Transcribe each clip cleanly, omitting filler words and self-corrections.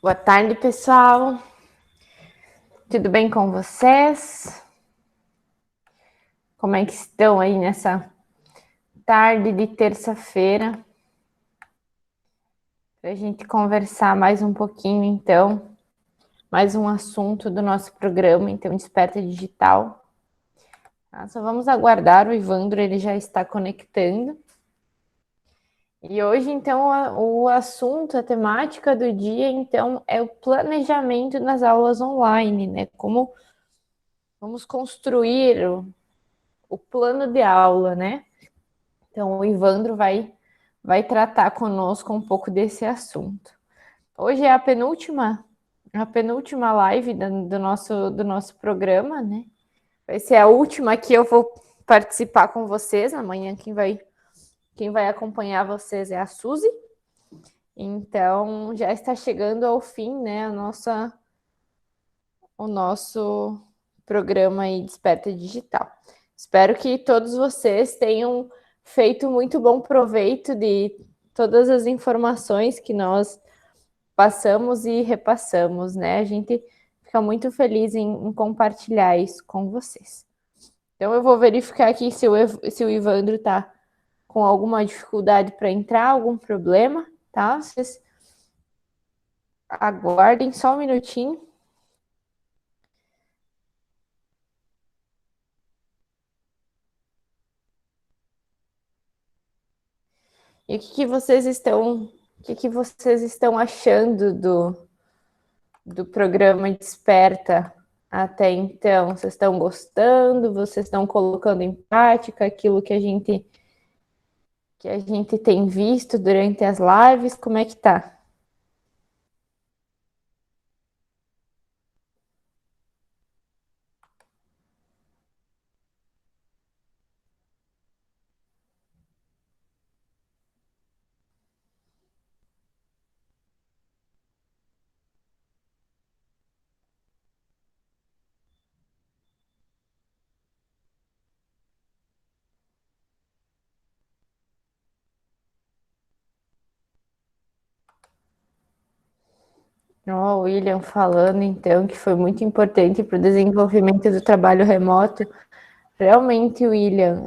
Boa tarde, pessoal. Tudo bem com vocês? Como é que estão aí nessa tarde de terça-feira? Para a gente conversar mais um pouquinho, então, mais um assunto do nosso programa, então, Desperta Digital. Só vamos aguardar o Ivandro, ele já está conectando. E hoje, então, o assunto, a temática do dia, então, é o planejamento nas aulas online, né? Como vamos construir o plano de aula, né? Então, o Ivandro vai tratar conosco um pouco desse assunto. Hoje é a penúltima live do nosso programa, né? Vai ser a última que eu vou participar com vocês. Amanhã quem vai acompanhar vocês é a Suzy. Então, já está chegando ao fim, né, o nosso programa aí Desperta Digital. Espero que todos vocês tenham feito muito bom proveito de todas as informações que nós passamos e repassamos, né? A gente fica muito feliz em compartilhar isso com vocês. Então, eu vou verificar aqui se o Ivandro está com alguma dificuldade para entrar, algum problema, tá? Vocês aguardem só um minutinho. E o que vocês estão achando do programa Desperta até então? Vocês estão gostando? Vocês estão colocando em prática aquilo que a gente tem visto durante as lives? Como é que tá? O William falando, então, que foi muito importante para o desenvolvimento do trabalho remoto. Realmente, William,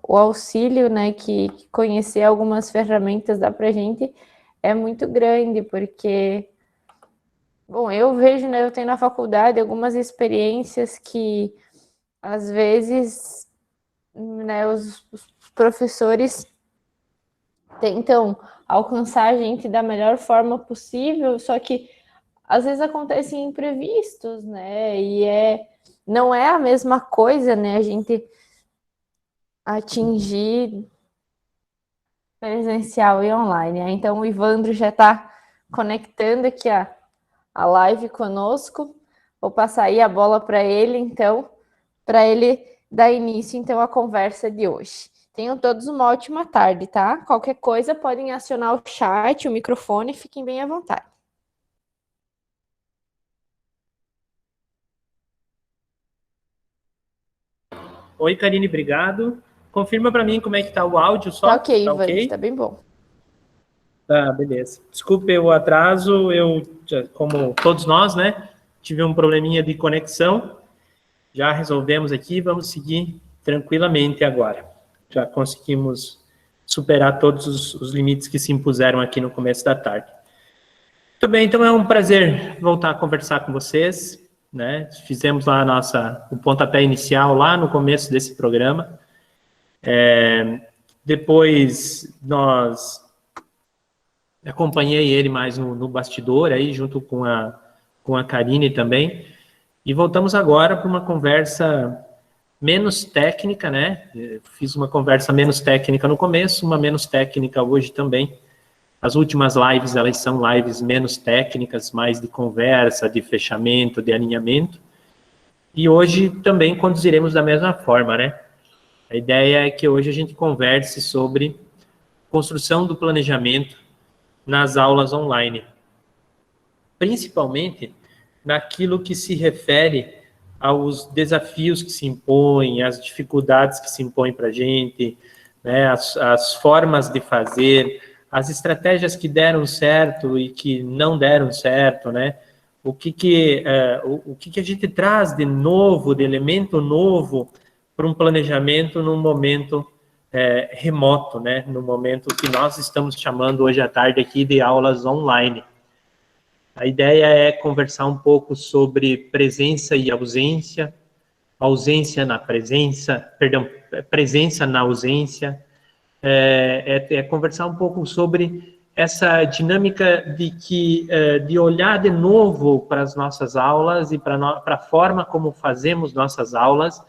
o auxílio, né, que conhecer algumas ferramentas dá para a gente é muito grande, porque, bom, eu vejo, né, eu tenho na faculdade algumas experiências que, às vezes, né, os professores tentam alcançar a gente da melhor forma possível, só que às vezes acontecem imprevistos, né? Não é a mesma coisa, né? A gente atingir presencial e online. Então o Ivandro já está conectando aqui a live conosco. Vou passar aí a bola para ele, então, para ele dar início então à conversa de hoje. Tenham todos uma ótima tarde, tá? Qualquer coisa podem acionar o chat, o microfone, fiquem bem à vontade. Oi, Karine, obrigado. Confirma para mim como é que tá o áudio só. Tá ok, tá Ivandro, ok? tá bem bom. Tá, beleza. Desculpe o atraso, como todos nós, né, tive um probleminha de conexão. Já resolvemos aqui, vamos seguir tranquilamente agora. Já conseguimos superar todos os limites que se impuseram aqui no começo da tarde. Muito bem, então é um prazer voltar a conversar com vocês, né? Fizemos lá o pontapé inicial lá no começo desse programa. Depois acompanhei ele mais no bastidor aí, junto com a Karine também, e voltamos agora para uma conversa menos técnica, né? Fiz uma conversa menos técnica no começo, uma menos técnica hoje também. As últimas lives, elas são lives menos técnicas, mais de conversa, de fechamento, de alinhamento. E hoje também conduziremos da mesma forma, né? A ideia é que hoje a gente converse sobre construção do planejamento nas aulas online, principalmente naquilo que se refere aos desafios que se impõem, às dificuldades que se impõem para a gente, né, as formas de fazer, as estratégias que deram certo e que não deram certo, né? O que a gente traz de novo, de elemento novo para um planejamento num momento remoto, né? No momento que nós estamos chamando hoje à tarde aqui de aulas online. A ideia é conversar um pouco sobre presença e ausência na presença, perdão, presença na ausência, conversar um pouco sobre essa dinâmica de olhar de novo para as nossas aulas e para a forma como fazemos nossas aulas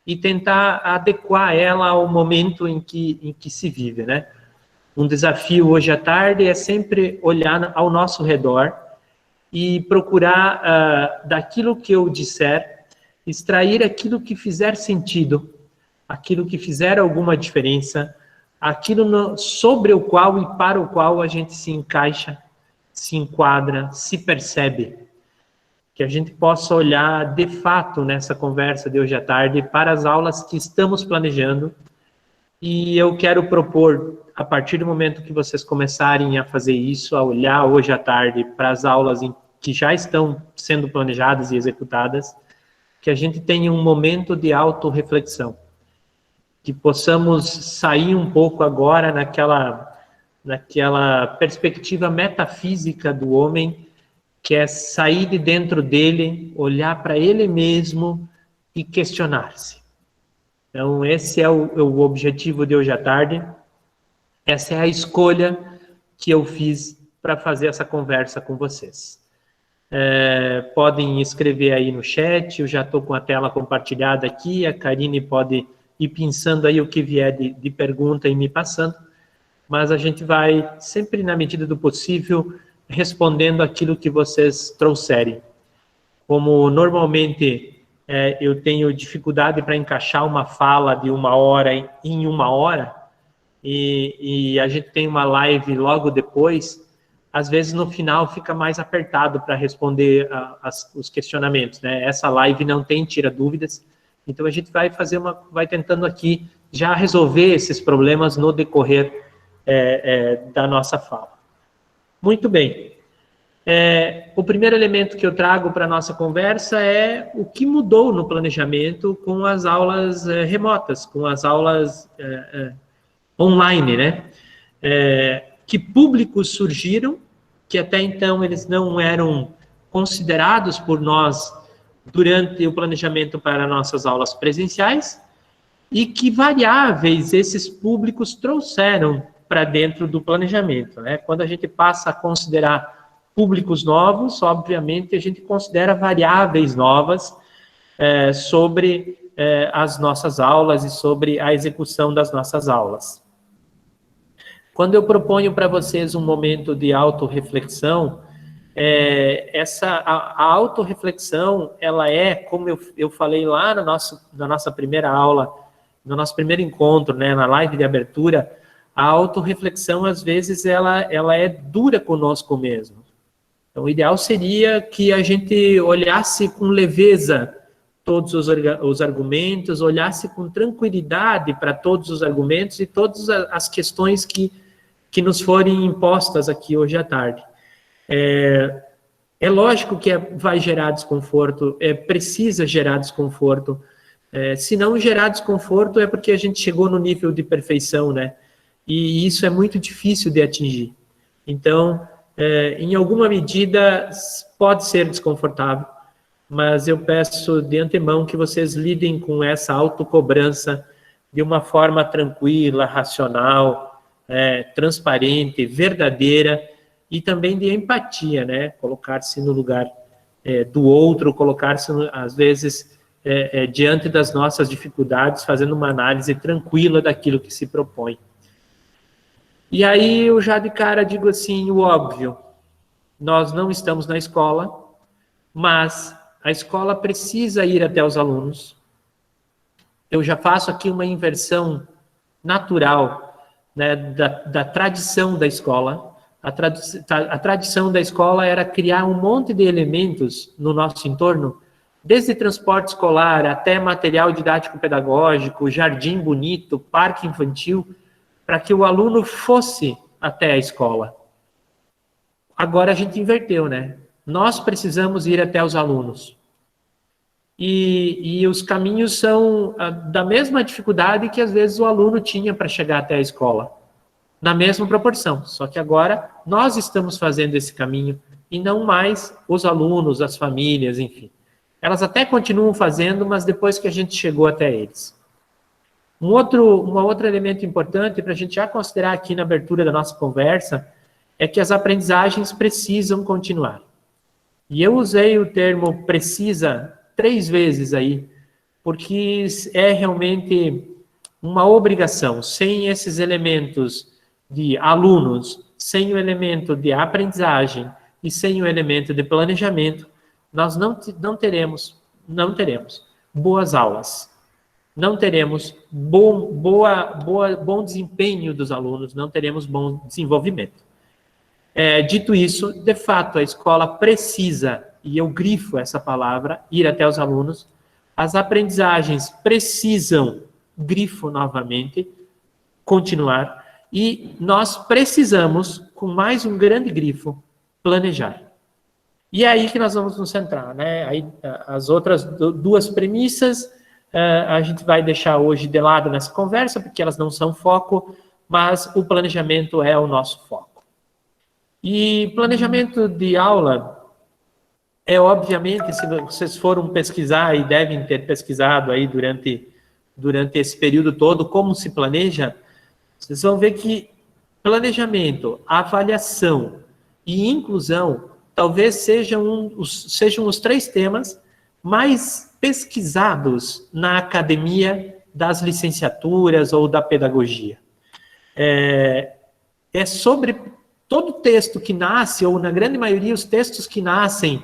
e tentar adequar ela ao momento em que se vive, né? Um desafio hoje à tarde é sempre olhar ao nosso redor e procurar, daquilo que eu disser, extrair aquilo que fizer sentido, aquilo que fizer alguma diferença, aquilo sobre o qual e para o qual a gente se encaixa, se enquadra, se percebe. Que a gente possa olhar, de fato, nessa conversa de hoje à tarde, para as aulas que estamos planejando. E eu quero propor, a partir do momento que vocês começarem a fazer isso, a olhar hoje à tarde para as aulas que já estão sendo planejadas e executadas, que a gente tenha um momento de autorreflexão, que possamos sair um pouco agora naquela perspectiva metafísica do homem, que é sair de dentro dele, olhar para ele mesmo e questionar-se. Então, esse é o objetivo de hoje à tarde. Essa é a escolha que eu fiz para fazer essa conversa com vocês. Podem escrever aí no chat, eu já estou com a tela compartilhada aqui, a Karine pode ir pensando aí o que vier de pergunta e me passando, mas a gente vai sempre, na medida do possível, respondendo aquilo que vocês trouxerem. Como normalmente eu tenho dificuldade para encaixar uma fala de 1 hora em 1 hora, e a gente tem uma live logo depois, às vezes no final fica mais apertado para responder os questionamentos, né? Essa live não tem tira dúvidas, então a gente vai tentando aqui já resolver esses problemas no decorrer da nossa fala. Muito bem. O primeiro elemento que eu trago para a nossa conversa é o que mudou no planejamento com as aulas remotas, com as aulas online, né? Que públicos surgiram, que até então eles não eram considerados por nós durante o planejamento para nossas aulas presenciais, e que variáveis esses públicos trouxeram para dentro do planejamento, né? Quando a gente passa a considerar públicos novos, obviamente a gente considera variáveis novas sobre as nossas aulas e sobre a execução das nossas aulas. Quando eu proponho para vocês um momento de autorreflexão, a autorreflexão, ela como eu falei lá na nossa primeira aula, no nosso primeiro encontro, né, na live de abertura, a autorreflexão, às vezes, ela é dura conosco mesmo. Então, o ideal seria que a gente olhasse com leveza todos os argumentos, olhasse com tranquilidade para todos os argumentos e todas as questões que nos forem impostas aqui hoje à tarde. É lógico que vai gerar desconforto, precisa gerar desconforto. Se não gerar desconforto é porque a gente chegou no nível de perfeição, né? E isso é muito difícil de atingir. Então, em alguma medida, pode ser desconfortável, mas eu peço de antemão que vocês lidem com essa autocobrança de uma forma tranquila, racional, transparente, verdadeira, e também de empatia, né? Colocar-se no lugar do outro, colocar-se, às vezes, diante das nossas dificuldades, fazendo uma análise tranquila daquilo que se propõe. E aí eu já de cara digo assim, o óbvio, nós não estamos na escola, mas a escola precisa ir até os alunos. Eu já faço aqui uma inversão natural, né, da tradição da escola. A tradição da escola era criar um monte de elementos no nosso entorno, desde transporte escolar até material didático-pedagógico, jardim bonito, parque infantil, para que o aluno fosse até a escola. Agora a gente inverteu, né? Nós precisamos ir até os alunos. E os caminhos são da mesma dificuldade que às vezes o aluno tinha para chegar até a escola. Na mesma proporção, só que agora nós estamos fazendo esse caminho e não mais os alunos, as famílias, enfim. Elas até continuam fazendo, mas depois que a gente chegou até eles. Um outro elemento importante para a gente já considerar aqui na abertura da nossa conversa é que as aprendizagens precisam continuar. E eu usei o termo precisa 3 vezes aí, porque é realmente uma obrigação. Sem esses elementos de alunos, sem o elemento de aprendizagem e sem o elemento de planejamento, nós não teremos boas aulas. Não teremos bom desempenho dos alunos, não teremos bom desenvolvimento. Dito isso, de fato, a escola precisa, e eu grifo essa palavra, ir até os alunos. As aprendizagens precisam, grifo novamente, continuar. E nós precisamos, com mais um grande grifo, planejar. E é aí que nós vamos nos centrar, né? Aí, as outras 2 premissas, a gente vai deixar hoje de lado nessa conversa, porque elas não são foco, mas o planejamento é o nosso foco. E planejamento de aula obviamente, se vocês foram pesquisar e devem ter pesquisado aí durante esse período todo como se planeja, vocês vão ver que planejamento, avaliação e inclusão talvez sejam os 3 temas mais pesquisados na academia das licenciaturas ou da pedagogia. Sobre todo texto que nasce, ou na grande maioria os textos que nascem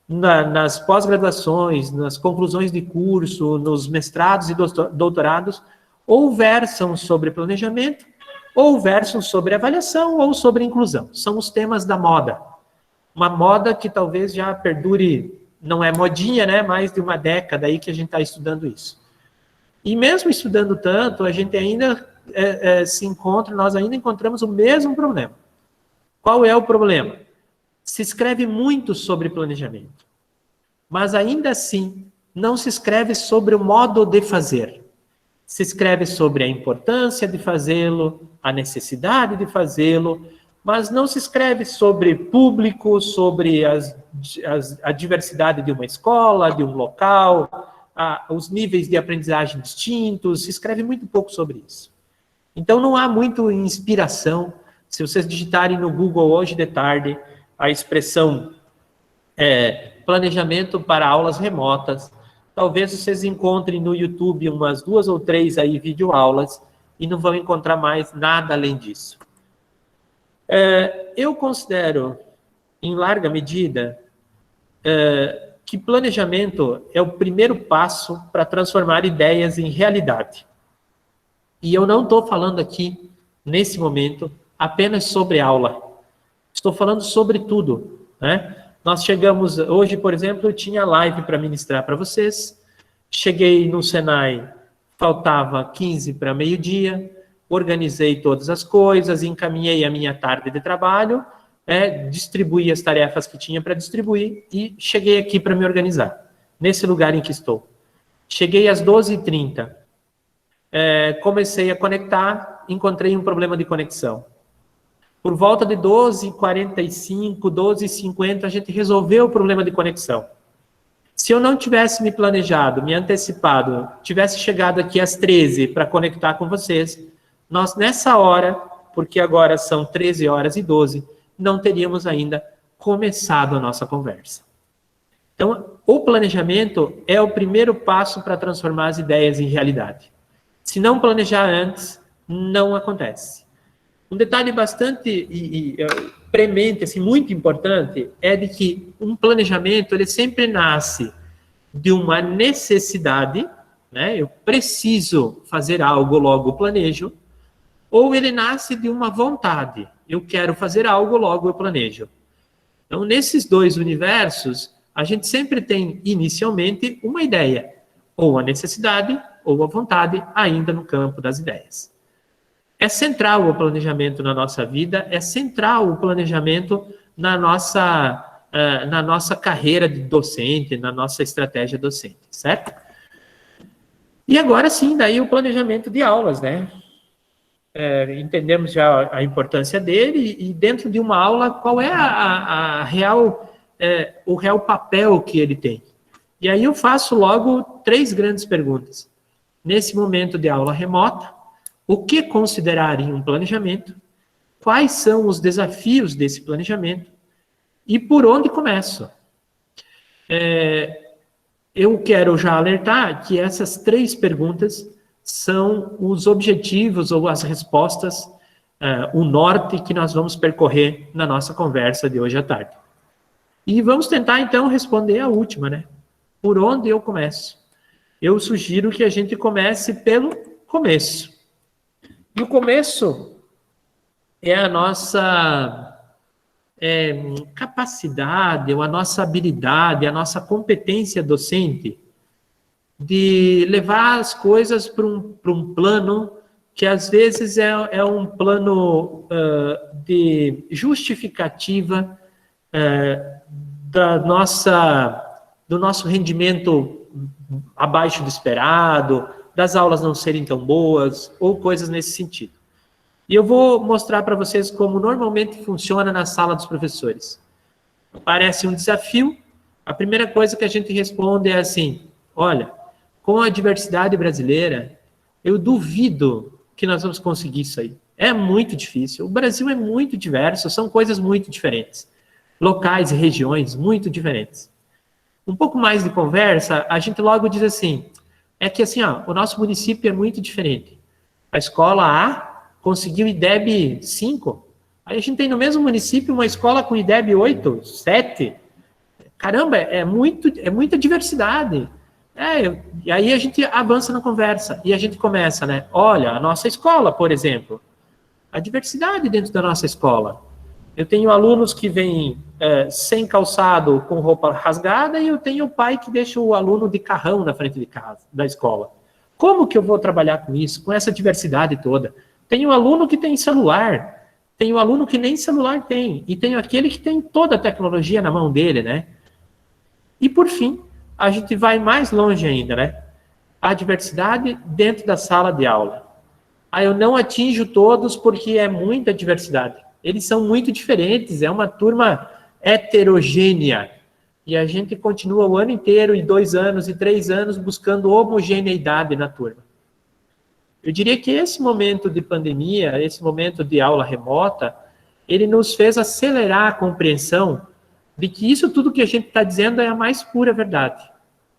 nas pós-graduações, nas conclusões de curso, nos mestrados e doutorados, ou versam sobre planejamento, ou versam sobre avaliação, ou sobre inclusão. São os temas da moda. Uma moda que talvez já perdure, não é modinha, né? Mais de uma década aí que a gente está estudando isso. E mesmo estudando tanto, a gente ainda nós ainda encontramos o mesmo problema. Qual é o problema? Se escreve muito sobre planejamento, mas ainda assim não se escreve sobre o modo de fazer. Se escreve sobre a importância de fazê-lo, a necessidade de fazê-lo, mas não se escreve sobre público, sobre a diversidade de uma escola, de um local, os níveis de aprendizagem distintos, se escreve muito pouco sobre isso. Então não há muito inspiração. Se vocês digitarem no Google hoje de tarde a expressão planejamento para aulas remotas, talvez vocês encontrem no YouTube umas 2 ou 3 aí videoaulas e não vão encontrar mais nada além disso. Eu considero, em larga medida, que planejamento é o primeiro passo para transformar ideias em realidade. E eu não estou falando aqui, nesse momento, apenas sobre aula. Estou falando sobre tudo, né? Nós chegamos, hoje, por exemplo, eu tinha live para ministrar para vocês. Cheguei no Senai, faltava 15 para meio-dia, organizei todas as coisas, encaminhei a minha tarde de trabalho, distribuí as tarefas que tinha para distribuir e cheguei aqui para me organizar, nesse lugar em que estou. Cheguei às 12h30, comecei a conectar, encontrei um problema de conexão. Por volta de 12h45, 12h50, a gente resolveu o problema de conexão. Se eu não tivesse me planejado, me antecipado, tivesse chegado aqui às 13h para conectar com vocês, nós nessa hora, porque agora são 13h12, não teríamos ainda começado a nossa conversa. Então, o planejamento é o primeiro passo para transformar as ideias em realidade. Se não planejar antes, não acontece. Um detalhe bastante premente, assim, muito importante, é de que um planejamento ele sempre nasce de uma necessidade, né? Eu preciso fazer algo, logo planejo, ou ele nasce de uma vontade. Eu quero fazer algo, logo eu planejo. Então, nesses dois universos, a gente sempre tem, inicialmente, uma ideia, ou a necessidade, ou a vontade, ainda no campo das ideias. É central o planejamento na nossa vida, é central o planejamento na nossa carreira de docente, na nossa estratégia docente, certo? E agora sim, daí o planejamento de aulas, né? Entendemos já a importância dele e dentro de uma aula, qual é o real papel que ele tem. E aí eu faço logo 3 grandes perguntas. Nesse momento de aula remota, o que considerar em um planejamento? Quais são os desafios desse planejamento? E por onde começo? Eu quero já alertar que essas 3 perguntas são os objetivos ou as respostas, o norte que nós vamos percorrer na nossa conversa de hoje à tarde. E vamos tentar, então, responder a última, né? Por onde eu começo? Eu sugiro que a gente comece pelo começo. E o começo é a nossa capacidade, ou a nossa habilidade, a nossa competência docente de levar as coisas para um plano que, às vezes, é um plano de justificativa do nosso rendimento abaixo do esperado, das aulas não serem tão boas, ou coisas nesse sentido. E eu vou mostrar para vocês como normalmente funciona na sala dos professores. Parece um desafio, a primeira coisa que a gente responde é assim, olha, com a diversidade brasileira, eu duvido que nós vamos conseguir isso aí. É muito difícil, o Brasil é muito diverso, são coisas muito diferentes. Locais e regiões muito diferentes. Um pouco mais de conversa, a gente logo diz assim, é que assim, o nosso município é muito diferente. A escola A conseguiu IDEB 5. Aí a gente tem no mesmo município uma escola com IDEB 8, 7. Caramba, é muita diversidade. E aí a gente avança na conversa. E a gente começa, né? Olha, a nossa escola, por exemplo. A diversidade dentro da nossa escola. Eu tenho alunos que vêm sem calçado, com roupa rasgada, e eu tenho o pai que deixa o aluno de carrão na frente de casa, da escola. Como que eu vou trabalhar com isso, com essa diversidade toda? Tem um aluno que tem celular, Tem o aluno que nem celular tem, e tem aquele que tem toda a tecnologia na mão dele, né? E, por fim, a gente vai mais longe ainda, né? A diversidade dentro da sala de aula. Eu não atinjo todos porque é muita diversidade. Eles são muito diferentes, é uma turma heterogênea. E a gente continua o ano inteiro, e 2 anos, e 3 anos, buscando homogeneidade na turma. Eu diria que esse momento de pandemia, esse momento de aula remota, ele nos fez acelerar a compreensão de que isso tudo que a gente está dizendo é a mais pura verdade.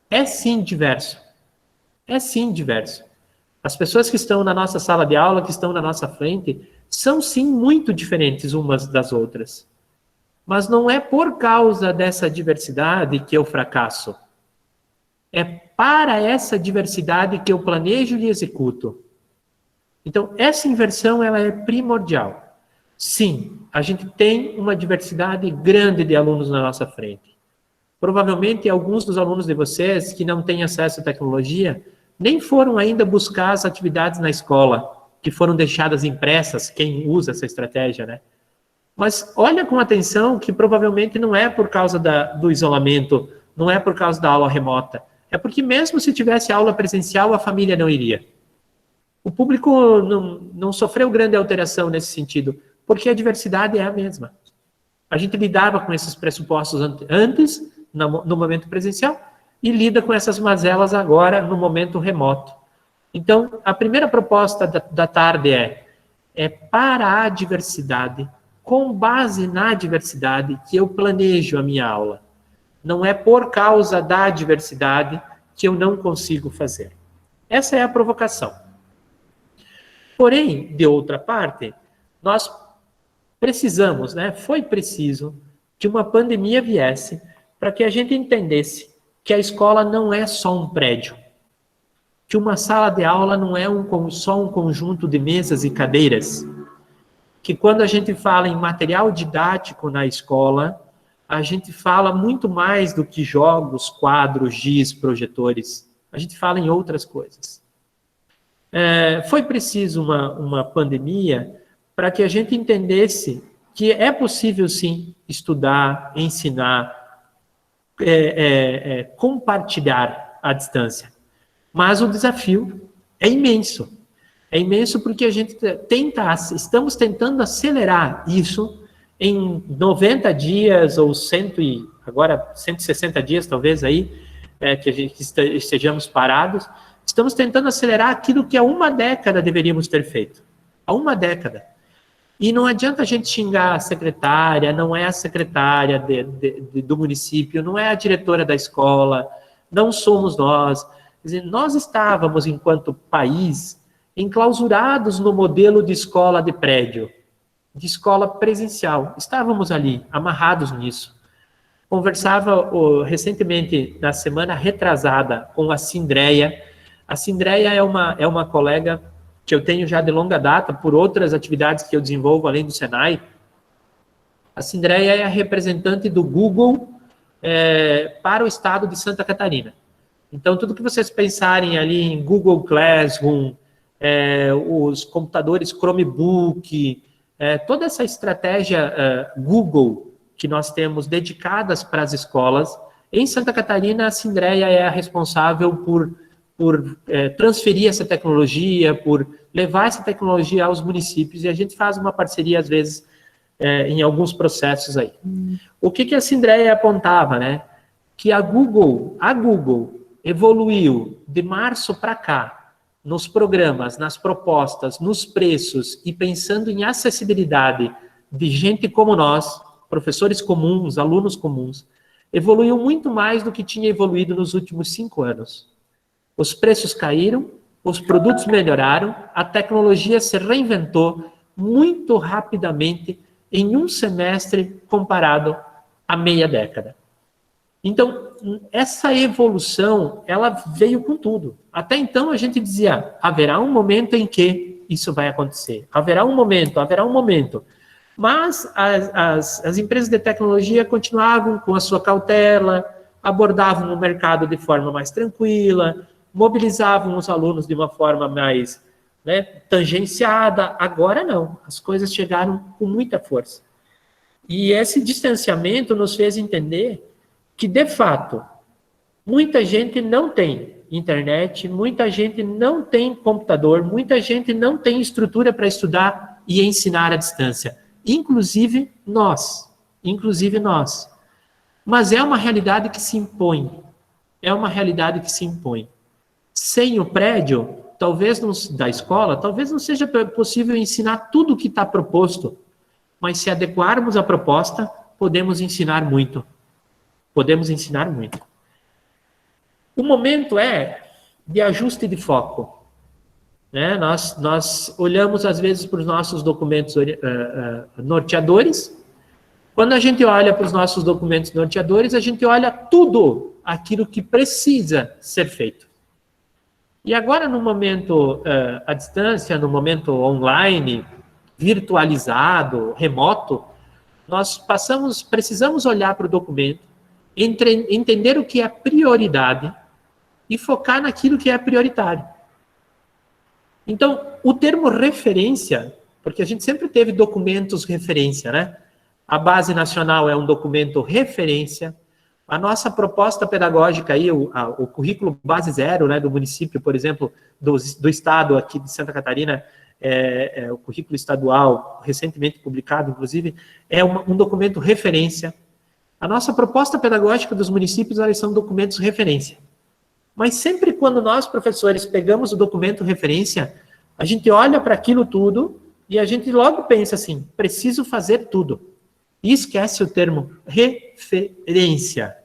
É sim diverso. É sim diverso. As pessoas que estão na nossa sala de aula, que estão na nossa frente, são sim muito diferentes umas das outras. Mas não é por causa dessa diversidade que eu fracasso. É para essa diversidade que eu planejo e executo. Então, essa inversão ela é primordial. Sim, a gente tem uma diversidade grande de alunos na nossa frente. Provavelmente, alguns dos alunos de vocês que não têm acesso à tecnologia nem foram ainda buscar as atividades na escola, que foram deixadas impressas, quem usa essa estratégia, né? Mas olha com atenção que provavelmente não é por causa do isolamento, não é por causa da aula remota. É porque mesmo se tivesse aula presencial, a família não iria. O público não sofreu grande alteração nesse sentido, porque a diversidade é a mesma. A gente lidava com esses pressupostos antes, no momento presencial, e lida com essas mazelas agora, no momento remoto. Então, a primeira proposta da tarde é para a diversidade, com base na diversidade, que eu planejo a minha aula. Não é por causa da diversidade que eu não consigo fazer. Essa é a provocação. Porém, de outra parte, nós precisamos, né? Foi preciso que uma pandemia viesse para que a gente entendesse que a escola não é só um prédio, que uma sala de aula não é só um conjunto de mesas e cadeiras, que quando a gente fala em material didático na escola, a gente fala muito mais do que jogos, quadros, giz, projetores. A gente fala em outras coisas. Foi preciso uma pandemia para que a gente entendesse que é possível, sim, estudar, ensinar, compartilhar à distância. Mas o desafio é imenso. É imenso porque a gente estamos tentando acelerar isso em 90 dias ou agora 160 dias, talvez, aí, que a gente estejamos parados. Estamos tentando acelerar aquilo que há uma década deveríamos ter feito. Há uma década. E não adianta a gente xingar a secretária, não é a secretária do município, não é a diretora da escola, não somos nós. Quer dizer, nós estávamos, enquanto país, enclausurados no modelo de escola de prédio, de escola presencial. Estávamos ali, amarrados nisso. Conversava recentemente, na semana retrasada, com a Cindreia. A Cindreia é uma colega que eu tenho já de longa data, por outras atividades que eu desenvolvo além do Senai. A Cindreia é a representante do Google para o estado de Santa Catarina. Então, tudo que vocês pensarem ali em Google Classroom, os computadores Chromebook, toda essa estratégia Google que nós temos dedicadas para as escolas, em Santa Catarina, a Cindreia é a responsável por transferir essa tecnologia, por levar essa tecnologia aos municípios, e a gente faz uma parceria, às vezes, em alguns processos aí. O que a Cindreia apontava, né? Que a Google evoluiu de março para cá, nos programas, nas propostas, nos preços, e pensando em acessibilidade de gente como nós, professores comuns, alunos comuns, evoluiu muito mais do que tinha evoluído nos últimos 5 anos. Os preços caíram, os produtos melhoraram, a tecnologia se reinventou muito rapidamente em um semestre comparado a meia década. Então, essa evolução, ela veio com tudo. Até então, a gente dizia, haverá um momento em que isso vai acontecer. Haverá um momento. Mas as empresas de tecnologia continuavam com a sua cautela, abordavam o mercado de forma mais tranquila, mobilizavam os alunos de uma forma né, tangenciada. Agora não, as coisas chegaram com muita força. E esse distanciamento nos fez entender que, de fato, muita gente não tem internet, muita gente não tem computador, muita gente não tem estrutura para estudar e ensinar à distância. Inclusive nós. Mas é uma realidade que se impõe. Sem o prédio, talvez da escola, talvez não seja possível ensinar tudo o que está proposto, mas se adequarmos à proposta, podemos ensinar muito. O momento é de ajuste de foco. Né? Nós olhamos, às vezes, para os nossos documentos norteadores. Quando a gente olha para os nossos documentos norteadores, a gente olha tudo aquilo que precisa ser feito. E agora, no momento à distância, no momento online, virtualizado, remoto, nós precisamos olhar para o documento, entender o que é prioridade e focar naquilo que é prioritário. Então, o termo referência, porque a gente sempre teve documentos referência, né? A Base Nacional é um documento referência. A nossa proposta pedagógica aí, o currículo base zero, né, do município, por exemplo, do estado aqui de Santa Catarina, o currículo estadual, recentemente publicado, inclusive, é um documento referência. A nossa proposta pedagógica dos municípios, elas são documentos referência. Mas sempre quando nós, professores, pegamos o documento referência, a gente olha para aquilo tudo e a gente logo pensa assim, preciso fazer tudo. E esquece o termo referência.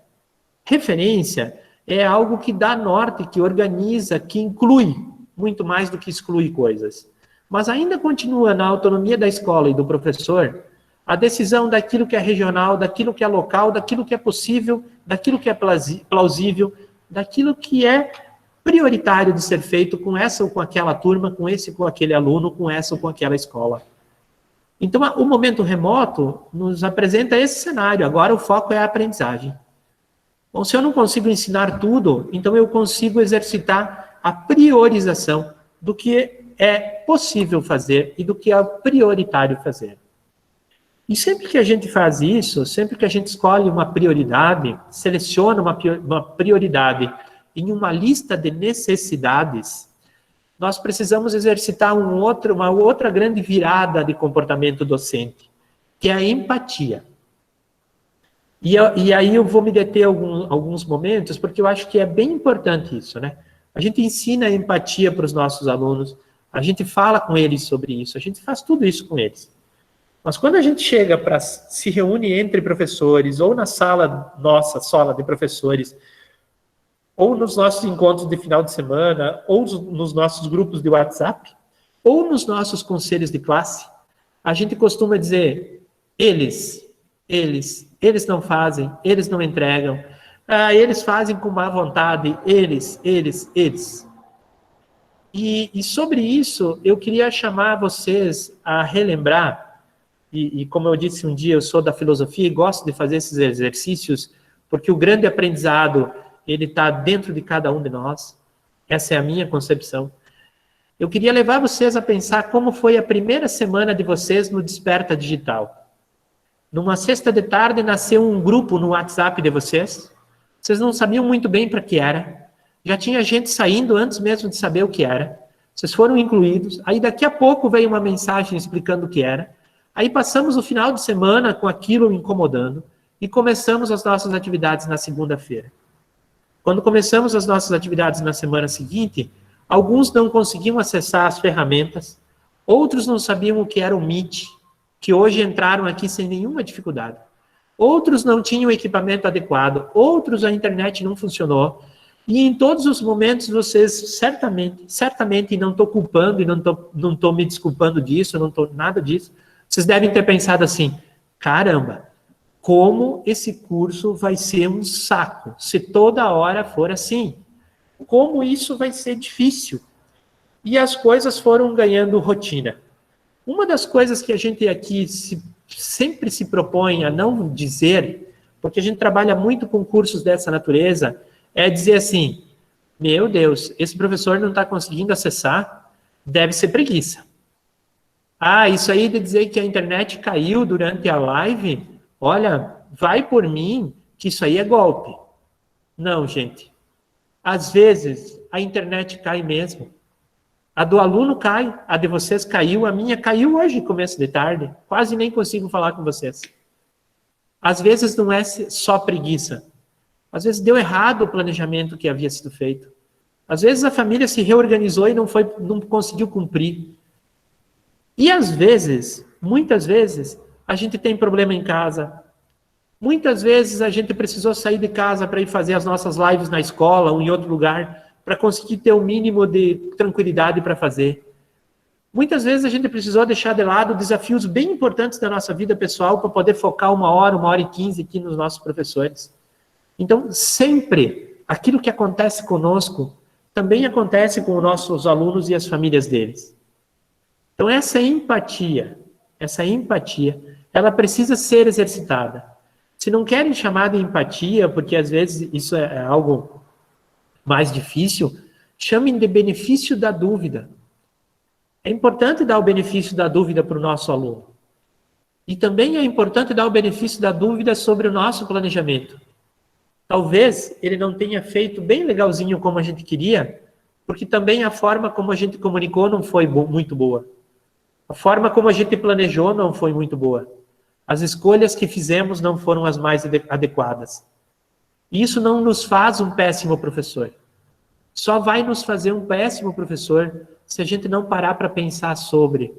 Referência é algo que dá norte, que organiza, que inclui, muito mais do que exclui coisas. Mas ainda continua na autonomia da escola e do professor a decisão daquilo que é regional, daquilo que é local, daquilo que é possível, daquilo que é plausível, daquilo que é prioritário de ser feito com essa ou com aquela turma, com esse ou com aquele aluno, com essa ou com aquela escola. Então, o momento remoto nos apresenta esse cenário. Agora o foco é a aprendizagem. Bom, se eu não consigo ensinar tudo, então eu consigo exercitar a priorização do que é possível fazer e do que é prioritário fazer. E sempre que a gente faz isso, sempre que a gente escolhe uma prioridade, seleciona uma prioridade em uma lista de necessidades, nós precisamos exercitar uma outra grande virada de comportamento docente, que é a empatia. E aí eu vou me deter alguns momentos, porque eu acho que é bem importante isso, né? A gente ensina a empatia para os nossos alunos, a gente fala com eles sobre isso, a gente faz tudo isso com eles. Mas quando a gente chega para se reúne entre professores, ou na nossa sala de professores, ou nos nossos encontros de final de semana, ou nos nossos grupos de WhatsApp, ou nos nossos conselhos de classe, a gente costuma dizer, eles não fazem, eles não entregam, eles fazem com má vontade, eles. E sobre isso, eu queria chamar vocês a relembrar, e como eu disse um dia, eu sou da filosofia e gosto de fazer esses exercícios, porque o grande aprendizado, ele está dentro de cada um de nós. Essa é a minha concepção. Eu queria levar vocês a pensar como foi a primeira semana de vocês no Desperta Digital. Numa sexta de tarde, nasceu um grupo no WhatsApp de vocês. Vocês não sabiam muito bem para que era. Já tinha gente saindo antes mesmo de saber o que era. Vocês foram incluídos. Aí daqui a pouco veio uma mensagem explicando o que era. Aí passamos o final de semana com aquilo incomodando e começamos as nossas atividades na segunda-feira. Quando começamos as nossas atividades na semana seguinte, alguns não conseguiam acessar as ferramentas, outros não sabiam o que era o Meet, que hoje entraram aqui sem nenhuma dificuldade. Outros não tinham equipamento adequado, outros a internet não funcionou, e em todos os momentos vocês certamente, e não estou culpando, e não estou me desculpando disso, não estou nada disso, vocês devem ter pensado assim, caramba, como esse curso vai ser um saco, se toda hora for assim. Como isso vai ser difícil. E as coisas foram ganhando rotina. Uma das coisas que a gente aqui sempre se propõe a não dizer, porque a gente trabalha muito com cursos dessa natureza, é dizer assim, meu Deus, esse professor não está conseguindo acessar, Deve ser preguiça. Ah, isso aí de dizer que a internet caiu durante a live, olha, vai por mim que isso aí é golpe. Não, gente. Às vezes, a internet cai mesmo. A do aluno cai, a de vocês caiu, a minha caiu hoje, começo de tarde. Quase nem consigo falar com vocês. Às vezes não é só preguiça. Às vezes deu errado o planejamento que havia sido feito. Às vezes a família se reorganizou e não conseguiu cumprir. E às vezes, muitas vezes, a gente tem problema em casa. Muitas vezes a gente precisou sair de casa para ir fazer as nossas lives na escola ou em outro lugar, para conseguir ter o mínimo de tranquilidade para fazer. Muitas vezes a gente precisou deixar de lado desafios bem importantes da nossa vida pessoal para poder focar 1 hora e 15 aqui nos nossos professores. Então, sempre, aquilo que acontece conosco, também acontece com os nossos alunos e as famílias deles. Então, essa empatia, ela precisa ser exercitada. Se não querem chamar de empatia, porque às vezes isso é algo mais difícil, chamem de benefício da dúvida. É importante dar o benefício da dúvida para o nosso aluno. E também é importante dar o benefício da dúvida sobre o nosso planejamento. Talvez ele não tenha feito bem legalzinho como a gente queria, porque também a forma como a gente comunicou não foi muito boa. A forma como a gente planejou não foi muito boa. As escolhas que fizemos não foram as mais adequadas. Isso não nos faz um péssimo professor. Só vai nos fazer um péssimo professor se a gente não parar para pensar sobre.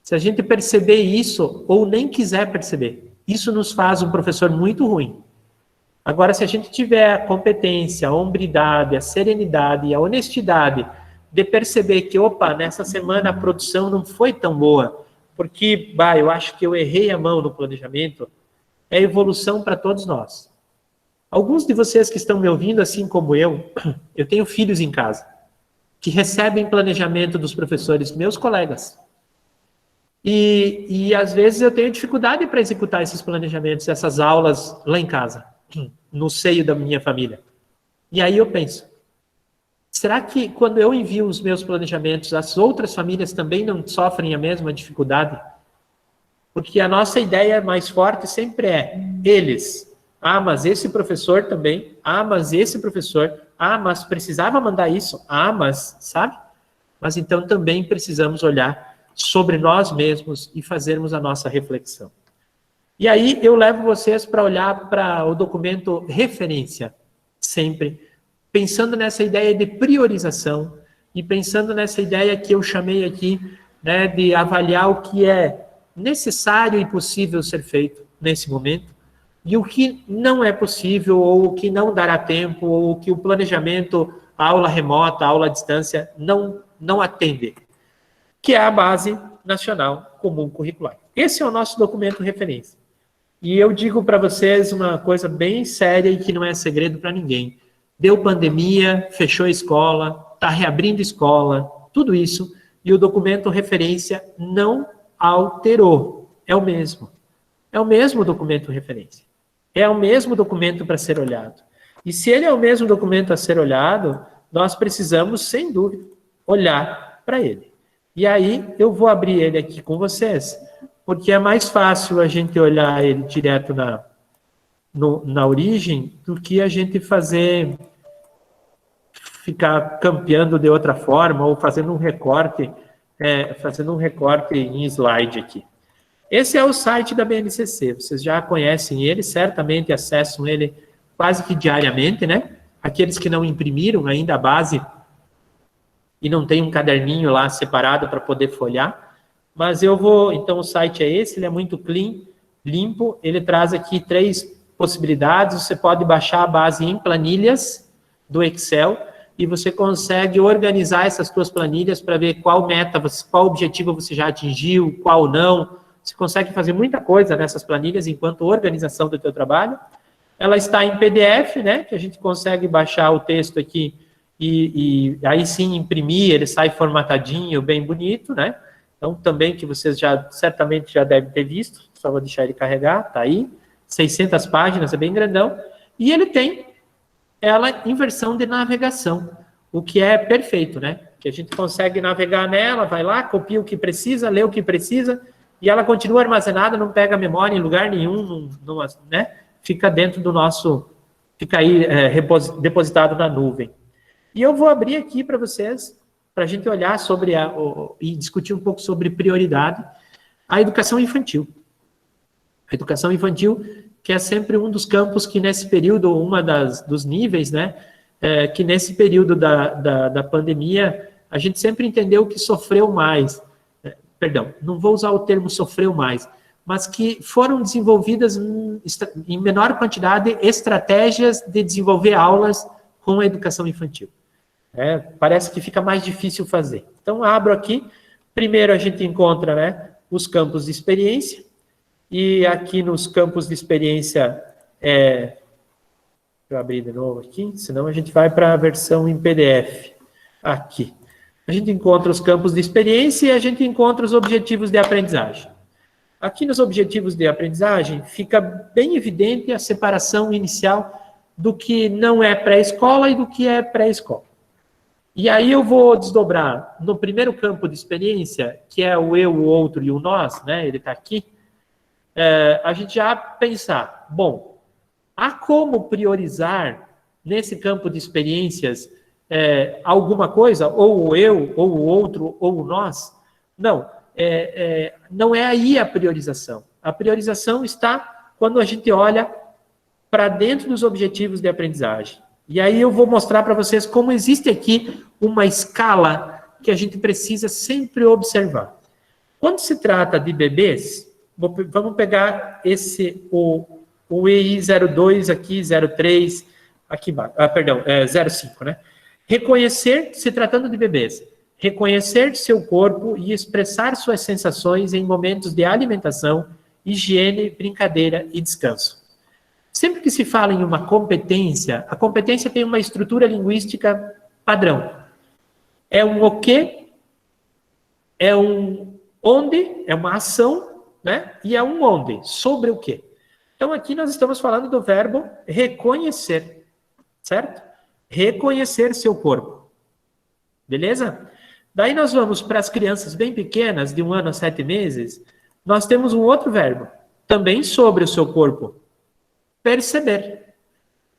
Se a gente perceber isso, ou nem quiser perceber, isso nos faz um professor muito ruim. Agora, se a gente tiver a competência, a hombridade, a serenidade e a honestidade de perceber que, opa, nessa semana a produção não foi tão boa, porque, eu acho que eu errei a mão no planejamento, é evolução para todos nós. Alguns de vocês que estão me ouvindo, assim como eu tenho filhos em casa, que recebem planejamento dos professores, meus colegas. E às vezes eu tenho dificuldade para executar esses planejamentos, essas aulas lá em casa, no seio da minha família. E aí eu penso, será que quando eu envio os meus planejamentos, as outras famílias também não sofrem a mesma dificuldade? Porque a nossa ideia mais forte sempre é eles. Ah, mas esse professor também. Ah, mas esse professor. Ah, mas precisava mandar isso. Ah, mas, sabe? Mas então também precisamos olhar sobre nós mesmos e fazermos a nossa reflexão. E aí eu levo vocês para olhar para o documento referência, sempre, pensando nessa ideia de priorização e pensando nessa ideia que eu chamei aqui, né, de avaliar o que é necessário e possível ser feito nesse momento e o que não é possível ou o que não dará tempo ou o que o planejamento, a aula remota, a aula à distância não atende, que é a Base Nacional Comum Curricular. Esse é o nosso documento referência. E eu digo para vocês uma coisa bem séria e que não é segredo para ninguém. Deu pandemia, fechou a escola, está reabrindo a escola, tudo isso, e o documento referência não alterou. É o mesmo. É o mesmo documento referência. É o mesmo documento para ser olhado. E se ele é o mesmo documento a ser olhado, nós precisamos, sem dúvida, olhar para ele. E aí, eu vou abrir ele aqui com vocês, porque é mais fácil a gente olhar ele direto na origem do que a gente ficar campeando de outra forma ou fazendo um recorte em slide aqui. Esse é o site da BNCC, vocês já conhecem ele, certamente acessam ele quase que diariamente, né? Aqueles que não imprimiram ainda a base e não tem um caderninho lá separado para poder folhear, mas então o site é esse, ele é muito clean, limpo, ele traz aqui 3 possibilidades, você pode baixar a base em planilhas do Excel e você consegue organizar essas suas planilhas para ver qual meta, qual objetivo você já atingiu, qual não. Você consegue fazer muita coisa nessas planilhas enquanto organização do teu trabalho. Ela está em PDF, né, que a gente consegue baixar o texto aqui e aí sim imprimir, ele sai formatadinho, bem bonito, né? Então, também que vocês certamente já devem ter visto, só vou deixar ele carregar, tá aí, 600 páginas, é bem grandão, e ele tem ela em versão de navegação, o que é perfeito, né? Que a gente consegue navegar nela, vai lá, copia o que precisa, lê o que precisa, e ela continua armazenada, não pega memória em lugar nenhum, né? Fica dentro do nosso, fica aí depositado na nuvem. E eu vou abrir aqui para vocês, para a gente olhar sobre e discutir um pouco sobre prioridade, a educação infantil. A educação infantil, que é sempre um dos campos que nesse período, dos níveis, né? Que nesse período da pandemia, a gente sempre entendeu que sofreu mais. Perdão, não vou usar o termo sofreu mais, mas que foram desenvolvidas em menor quantidade estratégias de desenvolver aulas com a educação infantil. Parece que fica mais difícil fazer. Então, abro aqui. Primeiro, a gente encontra, né, os campos de experiência. E aqui nos campos de experiência, deixa eu abrir de novo aqui, senão a gente vai para a versão em PDF. Aqui. A gente encontra os campos de experiência e a gente encontra os objetivos de aprendizagem. Aqui nos objetivos de aprendizagem, fica bem evidente a separação inicial do que não é pré-escola e do que é pré-escola. E aí eu vou desdobrar no primeiro campo de experiência, que é o eu, o outro e o nós, né? Ele está aqui. A gente já pensar, bom, há como priorizar nesse campo de experiências alguma coisa, ou o eu, ou o outro, ou o nós? Não, não é aí a priorização. A priorização está quando a gente olha para dentro dos objetivos de aprendizagem. E aí eu vou mostrar para vocês como existe aqui uma escala que a gente precisa sempre observar. Quando se trata de bebês, vamos pegar o EI02 aqui, 03, aqui embaixo, 05, né? Reconhecer, se tratando de bebês, reconhecer seu corpo e expressar suas sensações em momentos de alimentação, higiene, brincadeira e descanso. Sempre que se fala em uma competência, a competência tem uma estrutura linguística padrão. É um o quê, é um onde, é uma ação, né? E é um onde, sobre o quê. Então aqui nós estamos falando do verbo reconhecer, certo? Reconhecer seu corpo. Beleza? Daí nós vamos para as crianças bem pequenas, de 1 ano a 7 meses, nós temos um outro verbo, também sobre o seu corpo. Perceber.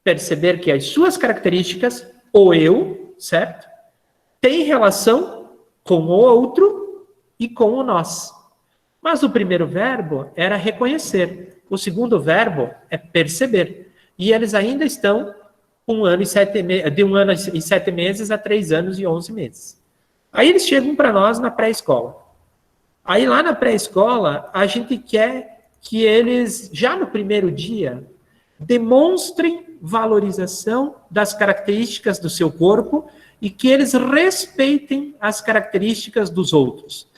Perceber que as suas características, o eu, certo? Tem relação com o outro e com o nós. Mas o primeiro verbo era reconhecer. O segundo verbo é perceber. E eles ainda estão de 1 ano e 7 meses a 3 anos e 11 meses. Aí eles chegam para nós na pré-escola. Aí lá na pré-escola, a gente quer que eles, já no primeiro dia, demonstrem valorização das características do seu corpo e que eles respeitem as características dos outros.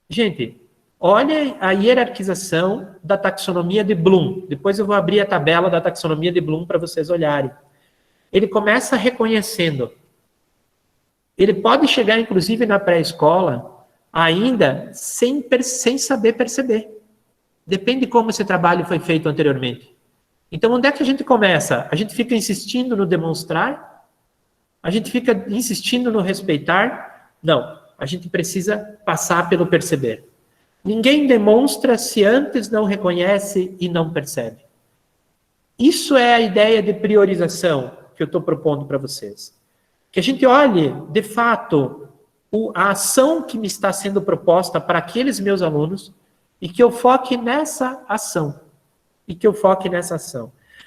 Gente, olha a hierarquização da taxonomia de Bloom. Depois eu vou abrir a tabela da taxonomia de Bloom para vocês olharem. Ele começa reconhecendo. Ele pode chegar, inclusive, na pré-escola, ainda sem saber perceber. Depende de como esse trabalho foi feito anteriormente. Então, onde é que a gente começa? A gente fica insistindo no demonstrar? A gente fica insistindo no respeitar? Não. A gente precisa passar pelo perceber. Ninguém demonstra se antes não reconhece e não percebe. Isso é a ideia de priorização que eu estou propondo para vocês. Que a gente olhe, de fato, a ação que me está sendo proposta para aqueles meus alunos e que eu foque nessa ação.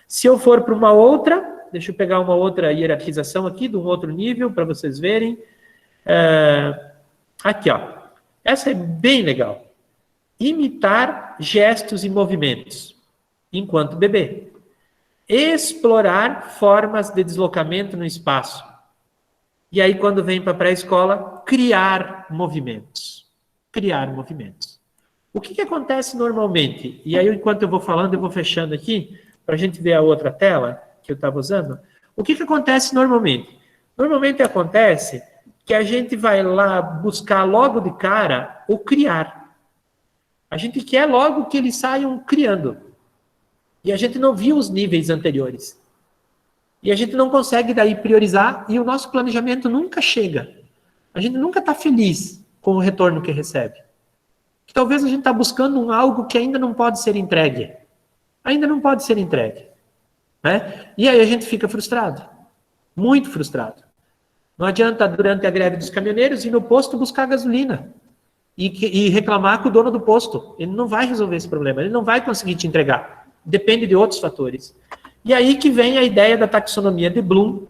Se eu for para uma outra, deixa eu pegar uma outra hierarquização aqui, de um outro nível, para vocês verem. Aqui, ó. Essa é bem legal. Imitar gestos e movimentos enquanto bebê. Explorar formas de deslocamento no espaço. E aí, quando vem para a pré-escola, criar movimentos. O que acontece normalmente? E aí, enquanto eu vou falando, eu vou fechando aqui, para a gente ver a outra tela que eu estava usando. O que acontece normalmente? Normalmente acontece que a gente vai lá buscar logo de cara o criar. A gente quer logo que eles saiam criando. E a gente não viu os níveis anteriores. E a gente não consegue daí priorizar e o nosso planejamento nunca chega. A gente nunca está feliz com o retorno que recebe. Talvez a gente está buscando algo que ainda não pode ser entregue. Ainda não pode ser entregue. Né? E aí a gente fica frustrado. Muito frustrado. Não adianta, durante a greve dos caminhoneiros, ir no posto buscar gasolina e reclamar com o dono do posto. Ele não vai resolver esse problema, ele não vai conseguir te entregar. Depende de outros fatores. E aí que vem a ideia da taxonomia de Bloom,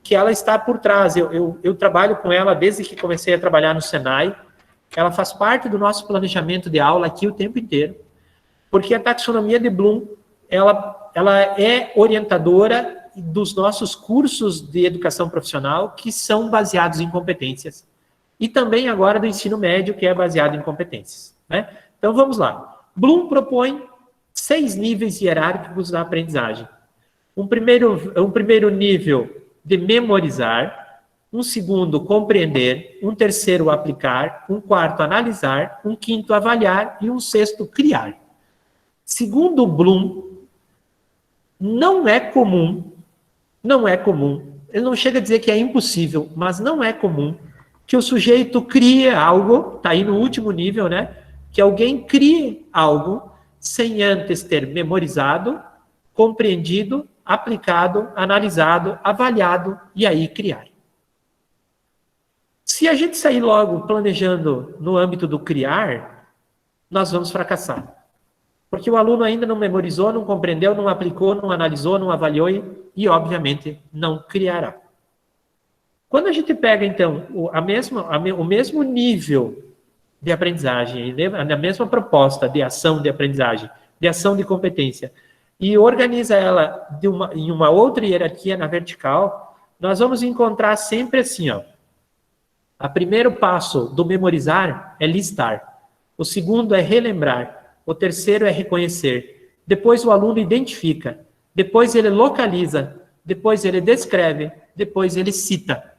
que ela está por trás. Eu trabalho com ela desde que comecei a trabalhar no Senai. Ela faz parte do nosso planejamento de aula aqui o tempo inteiro, porque a taxonomia de Bloom, ela é orientadora dos nossos cursos de educação profissional, que são baseados em competências, e também agora do ensino médio, que é baseado em competências. Né? Então, vamos lá. Bloom propõe 6 níveis hierárquicos da aprendizagem. Um primeiro nível de memorizar, um segundo, compreender, um terceiro, aplicar, um quarto, analisar, um quinto, avaliar e um sexto, criar. Segundo Bloom, não é comum, ele não chega a dizer que é impossível, mas não é comum que o sujeito crie algo, está aí no último nível, né? Que alguém crie algo sem antes ter memorizado, compreendido, aplicado, analisado, avaliado e aí criar. Se a gente sair logo planejando no âmbito do criar, nós vamos fracassar. Porque o aluno ainda não memorizou, não compreendeu, não aplicou, não analisou, não avaliou e obviamente, não criará. Quando a gente pega, então, o mesmo nível de aprendizagem, a mesma proposta de ação de aprendizagem, de ação de competência, e organiza ela em uma outra hierarquia na vertical, nós vamos encontrar sempre assim, ó. O primeiro passo do memorizar é listar. O segundo é relembrar. O terceiro é reconhecer. Depois o aluno identifica. Depois ele localiza. Depois ele descreve. Depois ele cita.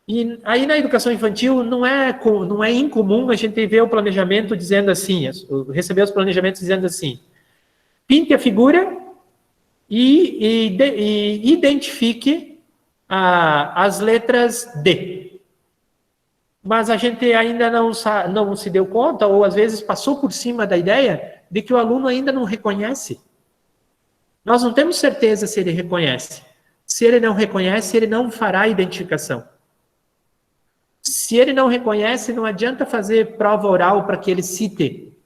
E aí na educação infantil não é incomum a gente ver o planejamento dizendo assim, receber os planejamentos dizendo assim, pinte a figura e identifique as letras D. Mas a gente ainda não se deu conta, ou às vezes passou por cima da ideia de que o aluno ainda não reconhece. Nós não temos certeza se ele reconhece. Se ele não reconhece, ele não fará a identificação. Se ele não reconhece, não adianta fazer prova oral para que ele cite,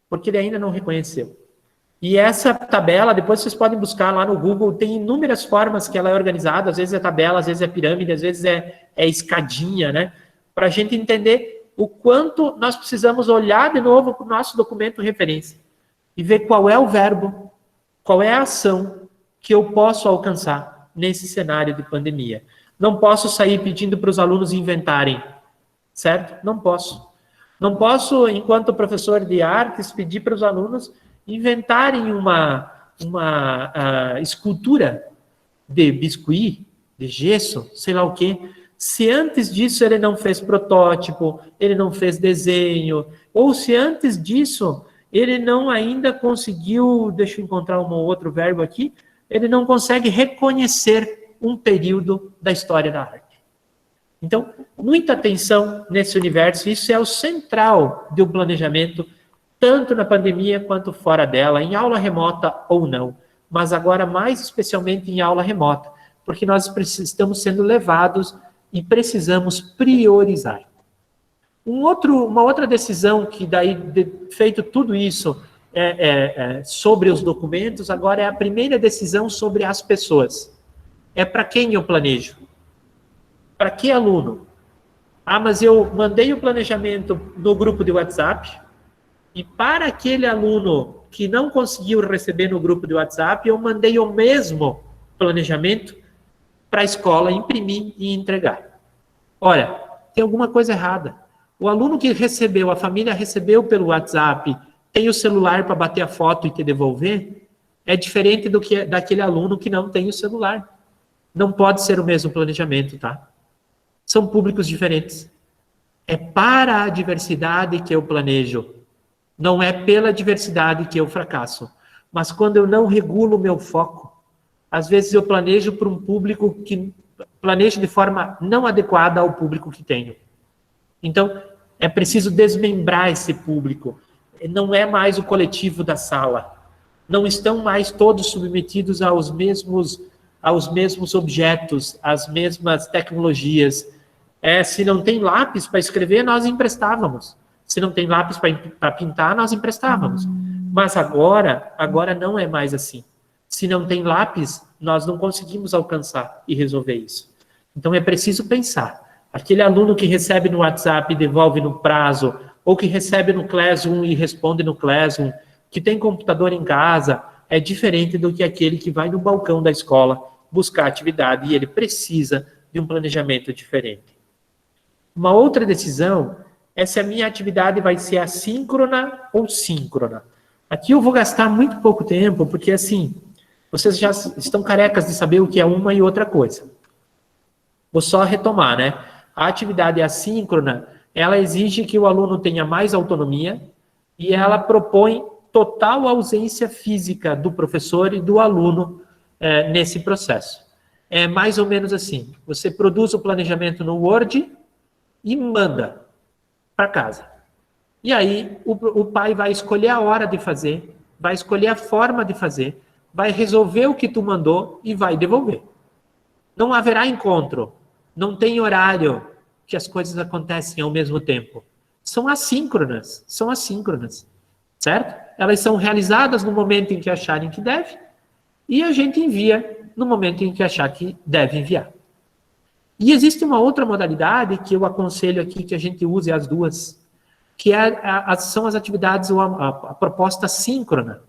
porque ele ainda não reconheceu. E essa tabela, depois vocês podem buscar lá no Google, tem inúmeras formas que ela é organizada, às vezes é tabela, às vezes é pirâmide, às vezes é escadinha, né? Para a gente entender o quanto nós precisamos olhar de novo para o nosso documento referência e ver qual é o verbo, qual é a ação que eu posso alcançar nesse cenário de pandemia. Não posso sair pedindo para os alunos inventarem, certo? Não posso. Não posso, enquanto professor de artes, pedir para os alunos inventarem uma escultura de biscuit, de gesso, sei lá o quê, se antes disso ele não fez protótipo, ele não fez desenho, ou se antes disso ele não ainda conseguiu, deixa eu encontrar um outro verbo aqui, ele não consegue reconhecer um período da história da arte. Então, muita atenção nesse universo, isso é o central do planejamento, tanto na pandemia quanto fora dela, em aula remota ou não, mas agora mais especialmente em aula remota, porque nós estamos sendo levados e precisamos priorizar. Uma outra decisão que daí, feito tudo isso sobre os documentos, agora é a primeira decisão sobre as pessoas. É para quem eu planejo? Para que aluno? Mas eu mandei o planejamento no grupo de WhatsApp, e para aquele aluno que não conseguiu receber no grupo de WhatsApp, eu mandei o mesmo planejamento para a escola imprimir e entregar. Olha, tem alguma coisa errada. O aluno que recebeu, a família recebeu pelo WhatsApp, tem o celular para bater a foto e te devolver, é diferente daquele aluno que não tem o celular. Não pode ser o mesmo planejamento, tá? São públicos diferentes. É para a diversidade que eu planejo. Não é pela diversidade que eu fracasso. Mas quando eu não regulo o meu foco, às vezes eu planejo para um público que planejo de forma não adequada ao público que tenho. Então, é preciso desmembrar esse público. Não é mais o coletivo da sala. Não estão mais todos submetidos aos mesmos objetos, às mesmas tecnologias. Se não tem lápis para escrever, nós emprestávamos. Se não tem lápis para pintar, nós emprestávamos. Mas agora não é mais assim. Se não tem lápis, nós não conseguimos alcançar e resolver isso. Então é preciso pensar. Aquele aluno que recebe no WhatsApp e devolve no prazo, ou que recebe no Classroom e responde no Classroom, que tem computador em casa, é diferente do que aquele que vai no balcão da escola buscar atividade e ele precisa de um planejamento diferente. Uma outra decisão é se a minha atividade vai ser assíncrona ou síncrona. Aqui eu vou gastar muito pouco tempo, porque assim, vocês já estão carecas de saber o que é uma e outra coisa. Vou só retomar, né? A atividade assíncrona, ela exige que o aluno tenha mais autonomia e ela propõe total ausência física do professor e do aluno nesse processo. É mais ou menos assim, você produz o planejamento no Word e manda para casa. E aí o pai vai escolher a hora de fazer, vai escolher a forma de fazer, vai resolver o que tu mandou e vai devolver. Não haverá encontro, não tem horário que as coisas acontecem ao mesmo tempo. São assíncronas, certo? Elas são realizadas no momento em que acharem que deve e a gente envia no momento em que achar que deve enviar. E existe uma outra modalidade que eu aconselho aqui que a gente use as duas, que são as atividades, a proposta síncrona,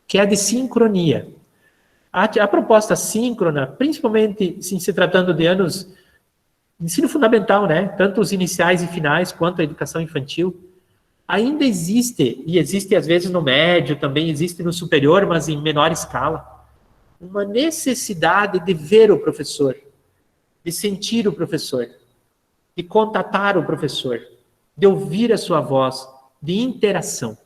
que é de sincronia. A proposta síncrona, principalmente se tratando de anos de ensino fundamental, né? Tanto os iniciais e finais, quanto a educação infantil, ainda existe, e existe às vezes no médio, também existe no superior, mas em menor escala, uma necessidade de ver o professor, de sentir o professor, de contatar o professor, de ouvir a sua voz, de interação.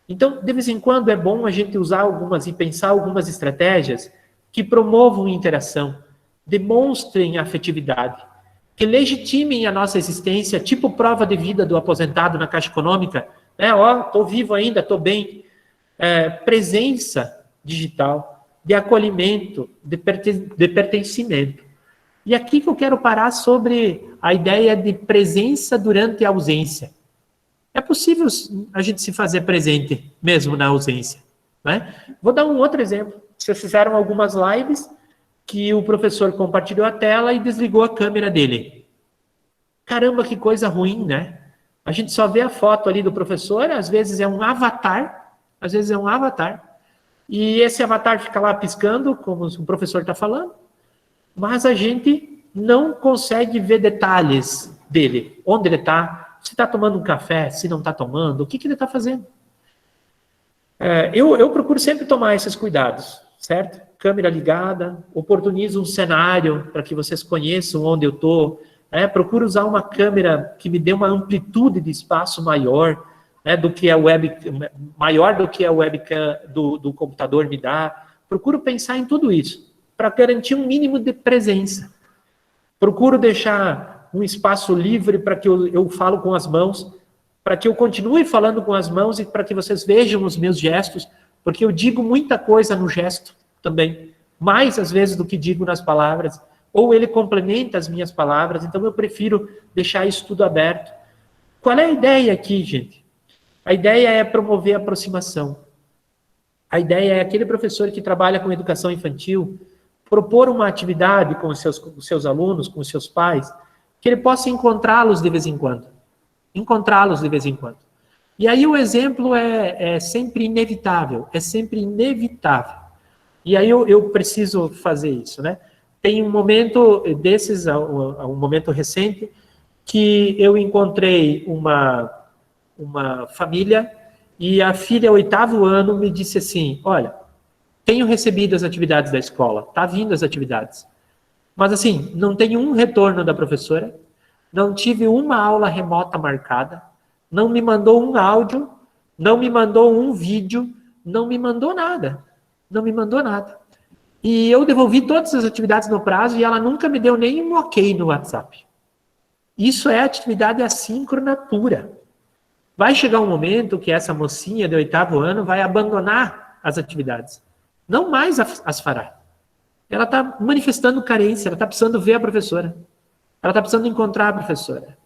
Então, de vez em quando é bom a gente usar algumas e pensar algumas estratégias que promovam interação, demonstrem afetividade, que legitimem a nossa existência, tipo prova de vida do aposentado na Caixa Econômica, né? Estou vivo ainda, estou bem. Presença digital, de acolhimento, de pertencimento. E aqui que eu quero parar sobre a ideia de presença durante a ausência. É possível a gente se fazer presente mesmo na ausência, né? Vou dar um outro exemplo. Vocês fizeram algumas lives que o professor compartilhou a tela e desligou a câmera dele. Caramba, que coisa ruim, né? A gente só vê a foto ali do professor, às vezes é um avatar, e esse avatar fica lá piscando, como o professor está falando, mas a gente não consegue ver detalhes dele, onde ele está, se está tomando um café, se não está tomando, o que ele está fazendo. Eu procuro sempre tomar esses cuidados, certo? Câmera ligada, oportunizo um cenário para que vocês conheçam onde eu estou, procuro usar uma câmera que me dê uma amplitude de espaço maior, do que maior do que a webcam do computador me dá. Procuro pensar em tudo isso, para garantir um mínimo de presença. Procuro deixar um espaço livre para que eu falo com as mãos, para que eu continue falando com as mãos e para que vocês vejam os meus gestos, porque eu digo muita coisa no gesto também, mais às vezes do que digo nas palavras, ou ele complementa as minhas palavras, então eu prefiro deixar isso tudo aberto. Qual é a ideia aqui, gente? A ideia é promover a aproximação. A ideia é aquele professor que trabalha com educação infantil propor uma atividade com os seus alunos, com os seus pais, que ele possa encontrá-los de vez em quando. E aí o exemplo é sempre inevitável, E aí eu preciso fazer isso, né? Tem um momento desses, um momento recente, que eu encontrei uma família e a filha, 8º ano, me disse assim, olha, tenho recebido as atividades da escola, tá vindo as atividades, mas assim, não tenho um retorno da professora, não tive uma aula remota marcada, não me mandou um áudio, não me mandou um vídeo, não me mandou nada. E eu devolvi todas as atividades no prazo e ela nunca me deu nem um ok no WhatsApp. Isso é atividade assíncrona pura. Vai chegar um momento que essa mocinha de 8º ano vai abandonar as atividades. Não mais as fará. Ela está manifestando carência, ela está precisando ver a professora. Ela está precisando encontrar a professora.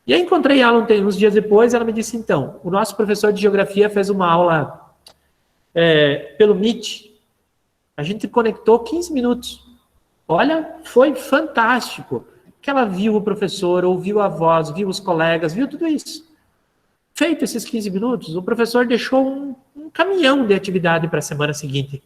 E aí encontrei ela uns dias depois, ela me disse, então, o nosso professor de geografia fez uma aula pelo Meet. A gente conectou 15 minutos. Olha, foi fantástico. Que ela viu o professor, ouviu a voz, viu os colegas, viu tudo isso. Feito esses 15 minutos, o professor deixou um caminhão de atividade para a semana seguinte.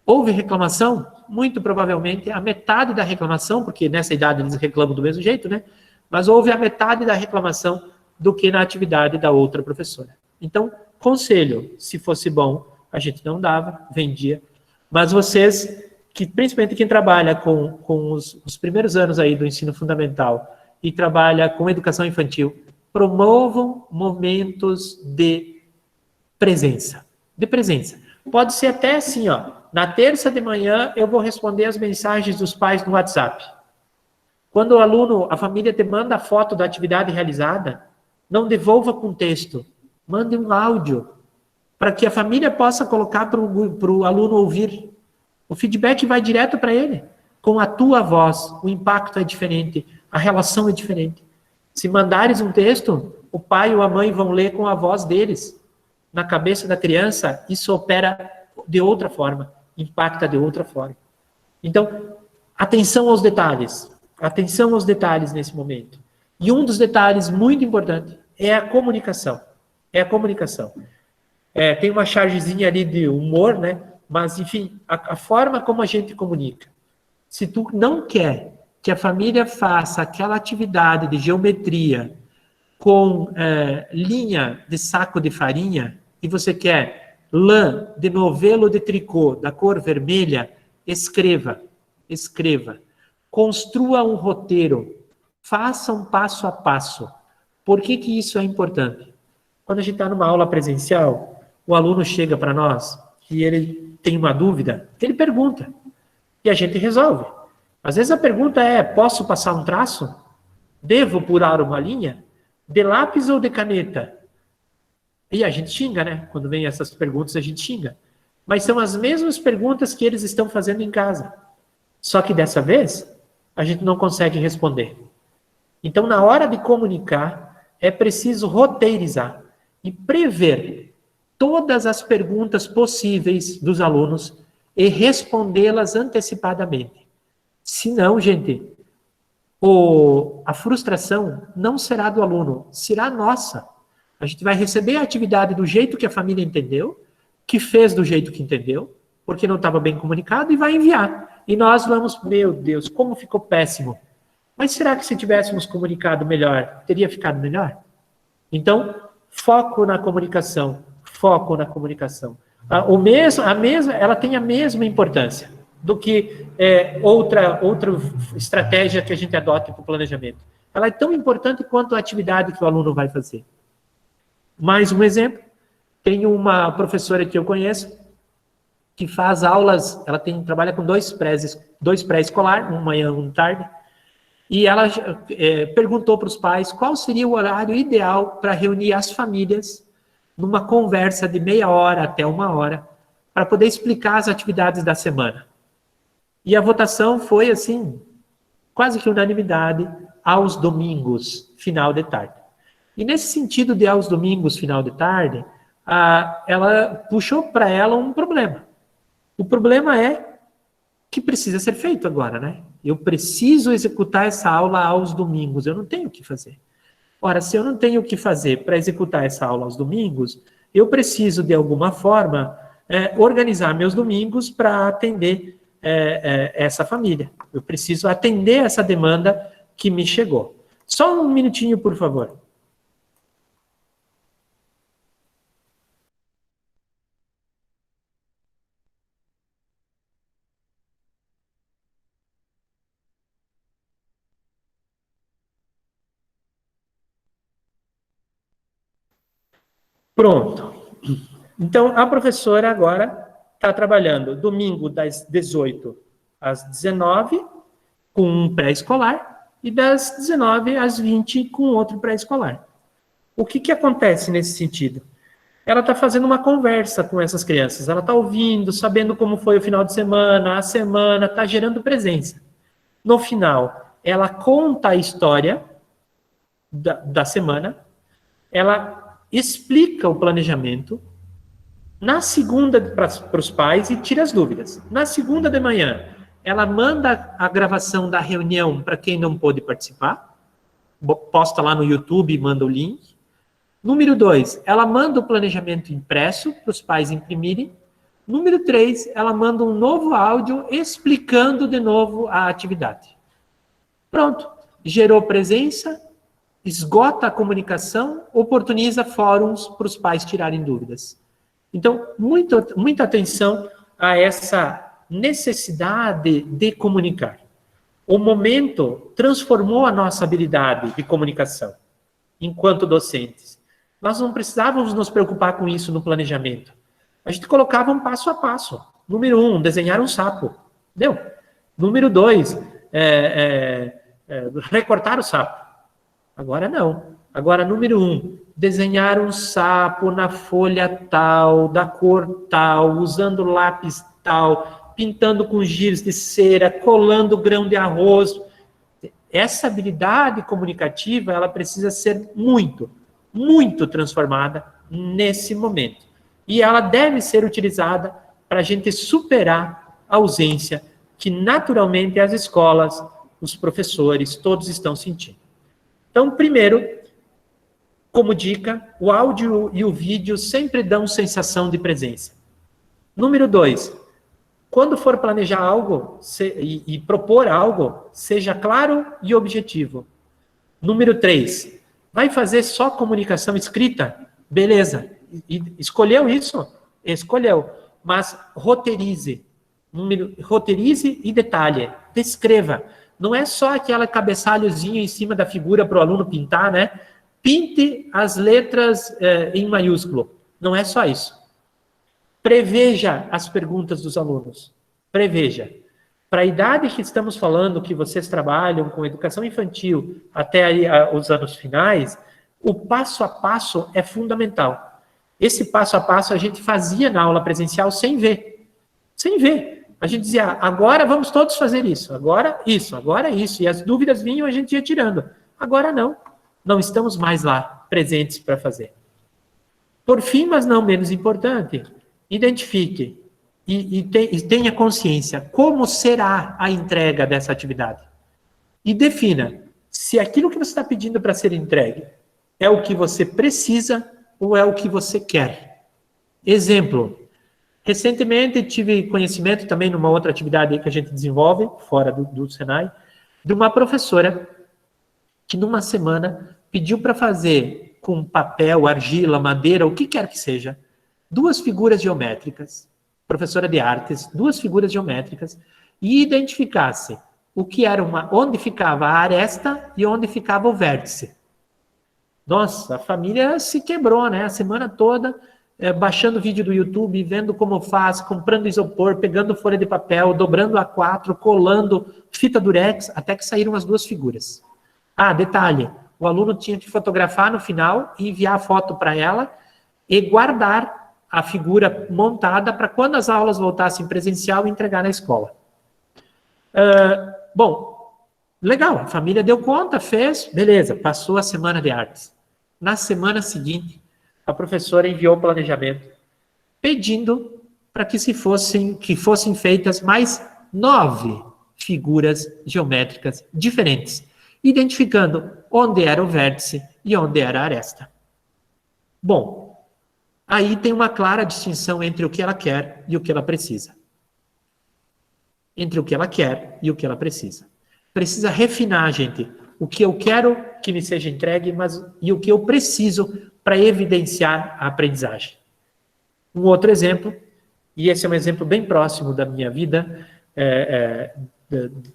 Houve reclamação? Muito provavelmente a metade da reclamação, porque nessa idade eles reclamam do mesmo jeito, né? Mas houve a metade da reclamação do que na atividade da outra professora. Então, conselho, se fosse bom, a gente não dava, vendia. Mas vocês, que principalmente quem trabalha com os primeiros anos aí do ensino fundamental e trabalha com educação infantil, promovam momentos de presença. De presença. Pode ser até assim, ó. Na terça de manhã, eu vou responder as mensagens dos pais no WhatsApp. Quando o aluno, a família te manda a foto da atividade realizada, não devolva com texto. Mande um áudio, para que a família possa colocar para o aluno ouvir. O feedback vai direto para ele. Com a tua voz, o impacto é diferente, a relação é diferente. Se mandares um texto, o pai ou a mãe vão ler com a voz deles. Na cabeça da criança, isso opera de outra forma, impacta de outra forma. Então, atenção aos detalhes nesse momento. E um dos detalhes muito importante é a comunicação. É a comunicação. Tem uma chargezinha ali de humor, né? Mas, enfim, a forma como a gente comunica. Se tu não quer que a família faça aquela atividade de geometria com linha de saco de farinha, e você quer lã de novelo de tricô da cor vermelha, escreva. Construa um roteiro. Faça um passo a passo. Por que isso é importante? Quando a gente está numa aula presencial, o aluno chega para nós e ele tem uma dúvida, ele pergunta. E a gente resolve. Às vezes a pergunta é, posso passar um traço? Devo pular uma linha? De lápis ou de caneta? E a gente xinga, né? Quando vem essas perguntas, a gente xinga. Mas são as mesmas perguntas que eles estão fazendo em casa. Só que dessa vez, a gente não consegue responder. Então, na hora de comunicar, é preciso roteirizar e prever todas as perguntas possíveis dos alunos e respondê-las antecipadamente. Senão, gente, a frustração não será do aluno, será nossa. A gente vai receber a atividade do jeito que a família entendeu, que fez do jeito que entendeu, porque não estava bem comunicado, e vai enviar. E nós vamos, meu Deus, como ficou péssimo. Mas será que se tivéssemos comunicado melhor, teria ficado melhor? Então, foco na comunicação. Ela tem a mesma importância do que outra estratégia que a gente adota para o planejamento. Ela é tão importante quanto a atividade que o aluno vai fazer. Mais um exemplo, tem uma professora que eu conheço, que faz aulas, ela trabalha com dois pré-escolar, um manhã e um tarde, e ela perguntou para os pais qual seria o horário ideal para reunir as famílias numa conversa de meia hora até 1 hora, para poder explicar as atividades da semana. E a votação foi, assim, quase que unanimidade, aos domingos, final de tarde. E nesse sentido de aos domingos, final de tarde, ela puxou para ela um problema. O problema é que precisa ser feito agora, né? Eu preciso executar essa aula aos domingos, eu não tenho o que fazer. Ora, se eu não tenho o que fazer para executar essa aula aos domingos, eu preciso, de alguma forma, organizar meus domingos para atender essa família. Eu preciso atender essa demanda que me chegou. Só um minutinho, por favor. Pronto. Então, a professora agora está trabalhando domingo das 18 às 19 com um pré-escolar e das 19 às 20 com outro pré-escolar. O que acontece nesse sentido? Ela está fazendo uma conversa com essas crianças, ela está ouvindo, sabendo como foi o final de semana, a semana, está gerando presença. No final, ela conta a história da semana, ela explica o planejamento, na segunda para os pais e tira as dúvidas. Na segunda de manhã, ela manda a gravação da reunião para quem não pôde participar, posta lá no YouTube e manda o link. Número 2, ela manda o planejamento impresso para os pais imprimirem. Número 3, ela manda um novo áudio explicando de novo a atividade. Pronto, gerou presença, esgota a comunicação, oportuniza fóruns para os pais tirarem dúvidas. Então, muita atenção a essa necessidade de comunicar. O momento transformou a nossa habilidade de comunicação enquanto docentes. Nós não precisávamos nos preocupar com isso no planejamento. A gente colocava um passo a passo. Número 1, desenhar um sapo. Deu. Número 2, recortar o sapo. Agora não. Agora, número 1, desenhar um sapo na folha tal, da cor tal, usando lápis tal, pintando com giz de cera, colando grão de arroz. Essa habilidade comunicativa, ela precisa ser muito, muito transformada nesse momento. E ela deve ser utilizada para a gente superar a ausência que, naturalmente, as escolas, os professores, todos estão sentindo. Então, primeiro, como dica, o áudio e o vídeo sempre dão sensação de presença. Número 2, quando for planejar algo e propor algo, seja claro e objetivo. Número 3, vai fazer só comunicação escrita? Beleza. Escolheu isso? Escolheu. Mas roteirize. Roteirize e detalhe. Descreva. Não é só aquela cabeçalhozinho em cima da figura para o aluno pintar, né? Pinte as letras em maiúsculo. Não é só isso. Preveja as perguntas dos alunos. Preveja. Para a idade que estamos falando, que vocês trabalham com educação infantil até aí, os anos finais, o passo a passo é fundamental. Esse passo a passo a gente fazia na aula presencial sem ver. Sem ver. A gente dizia, agora vamos todos fazer isso. Agora isso. E as dúvidas vinham, a gente ia tirando. Agora não. Não estamos mais lá, presentes para fazer. Por fim, mas não menos importante, identifique e tenha consciência como será a entrega dessa atividade. E defina se aquilo que você está pedindo para ser entregue é o que você precisa ou é o que você quer. Exemplo, recentemente tive conhecimento também numa outra atividade que a gente desenvolve, fora do Senai, de uma professora que numa semana pediu para fazer com papel, argila, madeira, o que quer que seja, 2 figuras geométricas, professora de artes, 2 figuras geométricas, e identificasse o que era onde ficava a aresta e onde ficava o vértice. Nossa, a família se quebrou, né? A semana toda, baixando vídeo do YouTube, vendo como faz, comprando isopor, pegando folha de papel, dobrando A4, colando fita durex, até que saíram as 2 figuras. Ah, detalhe, o aluno tinha que fotografar no final e enviar a foto para ela e guardar a figura montada para quando as aulas voltassem presencial entregar na escola. Bom, legal, a família deu conta, fez, beleza, passou a semana de artes. Na semana seguinte, a professora enviou o planejamento pedindo para que fossem feitas mais 9 figuras geométricas diferentes, identificando onde era o vértice e onde era a aresta. Bom, aí tem uma clara distinção entre o que ela quer e o que ela precisa. Entre o que ela quer e o que ela precisa. Precisa refinar, gente, o que eu quero que me seja entregue, e o que eu preciso para evidenciar a aprendizagem. Um outro exemplo, e esse é um exemplo bem próximo da minha vida,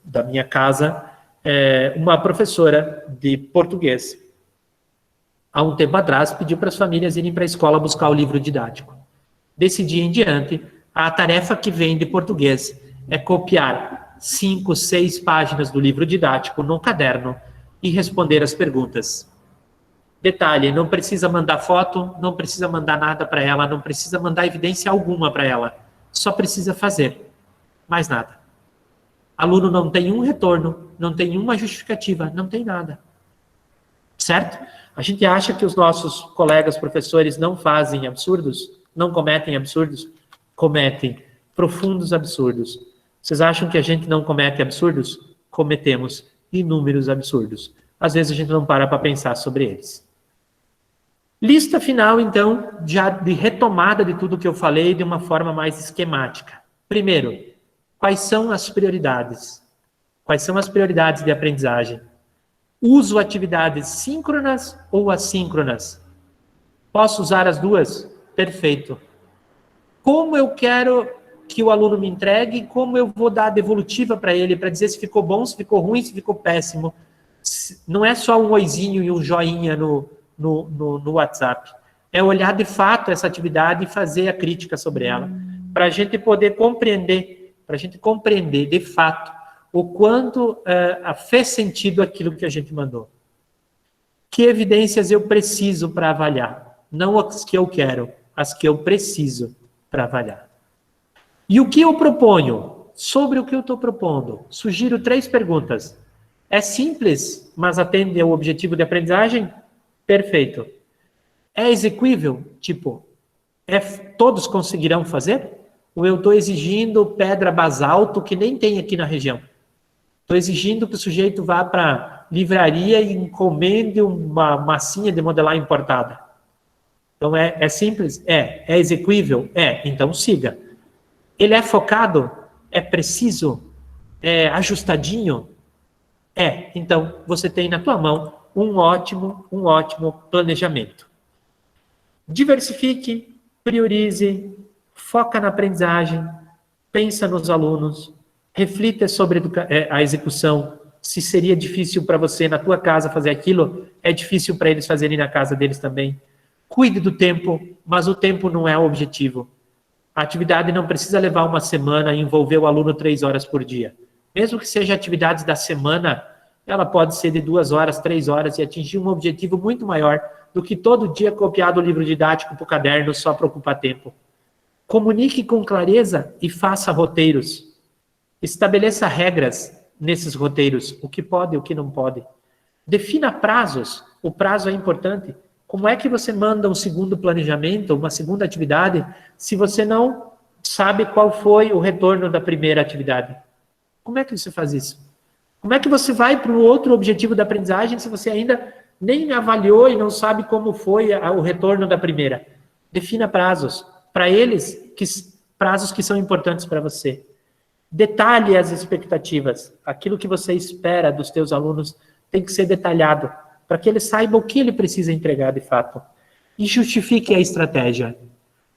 da minha casa, uma professora de português, há um tempo atrás, pediu para as famílias irem para a escola buscar o livro didático. Desse dia em diante, A tarefa que vem de português é copiar 5, 6 páginas do livro didático no caderno e responder as perguntas. Detalhe, não precisa mandar foto, não precisa mandar nada para ela, não precisa mandar evidência alguma para ela. Só precisa fazer. Mais nada. Aluno não tem um retorno, não tem uma justificativa, não tem nada. Certo? A gente acha que os nossos colegas professores não fazem absurdos, não cometem absurdos, cometem profundos absurdos. Vocês acham que a gente não comete absurdos? Cometemos inúmeros absurdos. Às vezes a gente não para pensar sobre eles. Lista final, então, já de retomada de tudo que eu falei de uma forma mais esquemática. Primeiro, quais são as prioridades? Quais são as prioridades de aprendizagem? Uso atividades síncronas ou assíncronas? Posso usar as duas? Perfeito. Como eu quero que o aluno me entregue, como eu vou dar a devolutiva para ele, para dizer se ficou bom, se ficou ruim, se ficou péssimo. Não é só um oizinho e um joinha no WhatsApp. É olhar de fato essa atividade e fazer a crítica sobre ela, para a gente poder compreender, de fato o quanto fez sentido aquilo que a gente mandou. Que evidências eu preciso para avaliar? Não as que eu quero, as que eu preciso para avaliar. E o que eu proponho? Sobre o que eu estou propondo, sugiro 3 perguntas. É simples, mas atende ao objetivo de aprendizagem? Perfeito. É execuível? Tipo, todos conseguirão fazer? Ou eu estou exigindo pedra basalto que nem tem aqui na região? Estou exigindo que o sujeito vá para a livraria e encomende uma massinha de modelar importada. Então, é simples? É. É execuível? É. Então, siga. Ele é focado? É preciso? É ajustadinho? É. Então, você tem na tua mão um ótimo planejamento. Diversifique, priorize, foca na aprendizagem, pensa nos alunos, reflita sobre a execução. Se seria difícil para você na tua casa fazer aquilo, é difícil para eles fazerem na casa deles também. Cuide do tempo, mas o tempo não é o objetivo. A atividade não precisa levar uma semana e envolver o aluno 3 horas por dia. Mesmo que seja atividades da semana, ela pode ser de 2 horas, 3 horas e atingir um objetivo muito maior do que todo dia copiar do livro didático para o caderno só para ocupar tempo. Comunique com clareza e faça roteiros. Estabeleça regras nesses roteiros, o que pode e o que não pode. Defina prazos, o prazo é importante. Como é que você manda um segundo planejamento, uma segunda atividade, se você não sabe qual foi o retorno da primeira atividade? Como é que você faz isso? Como é que você vai para o outro objetivo da aprendizagem se você ainda nem avaliou e não sabe como foi o retorno da primeira? Defina prazos. Para eles, prazos que são importantes para você. Detalhe as expectativas. Aquilo que você espera dos teus alunos tem que ser detalhado, para que ele saiba o que ele precisa entregar de fato. E justifique a estratégia.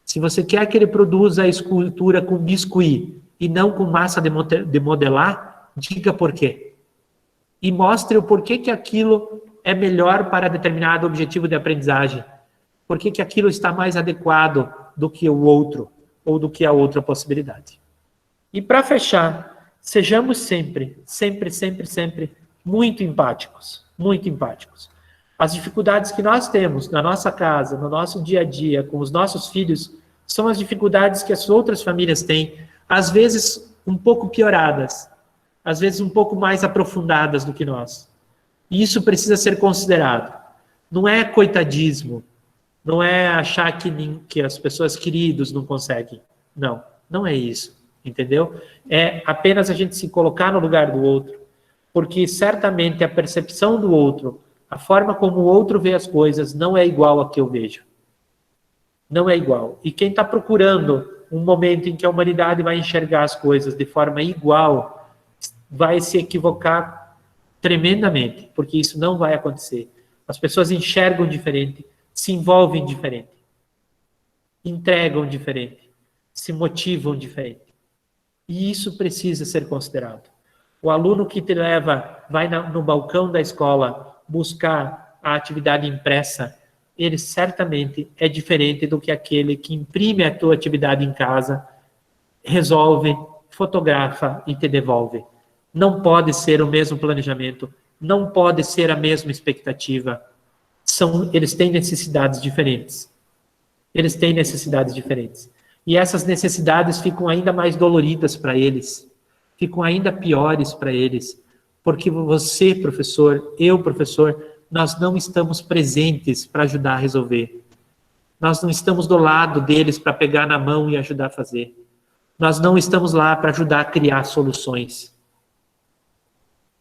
Se você quer que ele produza a escultura com biscuit e não com massa de modelar, diga por quê. E mostre o porquê que aquilo é melhor para determinado objetivo de aprendizagem. Por que aquilo está mais adequado do que o outro, ou do que a outra possibilidade. E para fechar, sejamos sempre muito empáticos. Muito empáticos. As dificuldades que nós temos na nossa casa, no nosso dia a dia, com os nossos filhos, são as dificuldades que as outras famílias têm, às vezes um pouco pioradas, às vezes um pouco mais aprofundadas do que nós. E isso precisa ser considerado. Não é coitadismo, não é achar que as pessoas queridas não conseguem. Não, não é isso, entendeu? É apenas a gente se colocar no lugar do outro, porque certamente a percepção do outro, a forma como o outro vê as coisas, não é igual a que eu vejo. Não é igual. E quem está procurando um momento em que a humanidade vai enxergar as coisas de forma igual, vai se equivocar tremendamente, porque isso não vai acontecer. As pessoas enxergam diferente, se envolvem diferente, entregam diferente, se motivam diferente. E isso precisa ser considerado. O aluno que te leva, vai no balcão da escola buscar a atividade impressa, ele certamente é diferente do que aquele que imprime a tua atividade em casa resolve, fotografa e te devolve. Não pode ser o mesmo planejamento, não pode ser a mesma expectativa. Eles têm necessidades diferentes. Eles têm necessidades diferentes. E essas necessidades ficam ainda mais doloridas para eles, ficam ainda piores para eles, porque você, professor, eu, professor, nós não estamos presentes para ajudar a resolver. Nós não estamos do lado deles para pegar na mão e ajudar a fazer. Nós não estamos lá para ajudar a criar soluções.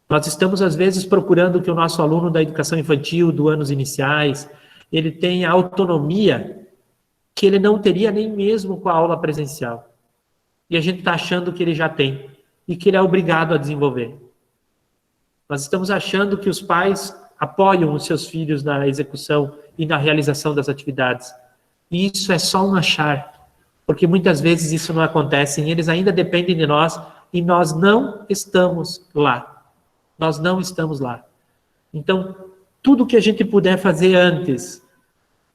Nós estamos, às vezes, procurando que o nosso aluno da educação infantil, dos anos iniciais, ele tenha autonomia que ele não teria nem mesmo com a aula presencial. E a gente está achando que ele já tem e que ele é obrigado a desenvolver. Nós estamos achando que os pais apoiam os seus filhos na execução e na realização das atividades. E isso é só um achar, porque muitas vezes isso não acontece e eles ainda dependem de nós e nós não estamos lá. Nós não estamos lá. Então, tudo que a gente puder fazer antes,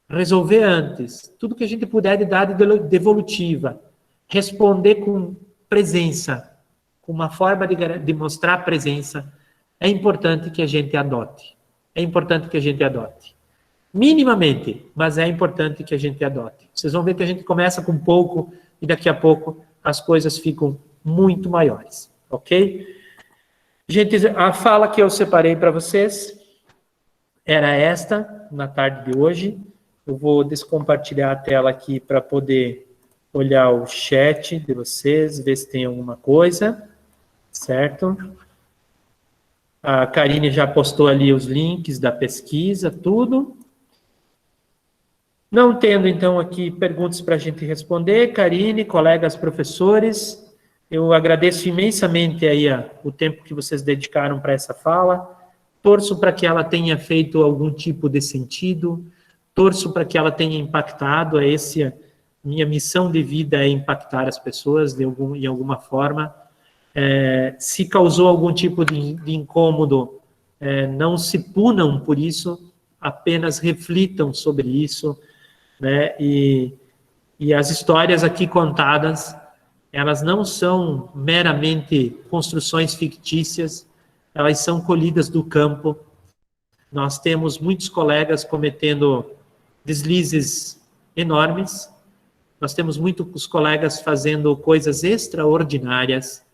resolver antes, tudo que a gente puder de dar de devolutiva, responder com presença, com uma forma de mostrar presença, é importante que a gente adote. É importante que a gente adote. Minimamente, mas é importante que a gente adote. Vocês vão ver que a gente começa com pouco e daqui a pouco as coisas ficam muito maiores, ok? Gente, a fala que eu separei para vocês era esta, na tarde de hoje. Eu vou descompartilhar a tela aqui para poder olhar o chat de vocês, ver se tem alguma coisa, certo? A Karine já postou ali os links da pesquisa, tudo. Não tendo, então, aqui perguntas para a gente responder, Karine, colegas professores, eu agradeço imensamente aí o tempo que vocês dedicaram para essa fala, torço para que ela tenha feito algum tipo de sentido, torço para que ela tenha impactado, minha missão de vida é impactar as pessoas em alguma forma. Se causou algum tipo de incômodo, não se punam por isso, apenas reflitam sobre isso, né? E as histórias aqui contadas, elas não são meramente construções fictícias, elas são colhidas do campo. Nós temos muitos colegas cometendo deslizes enormes, nós temos muitos colegas fazendo coisas extraordinárias,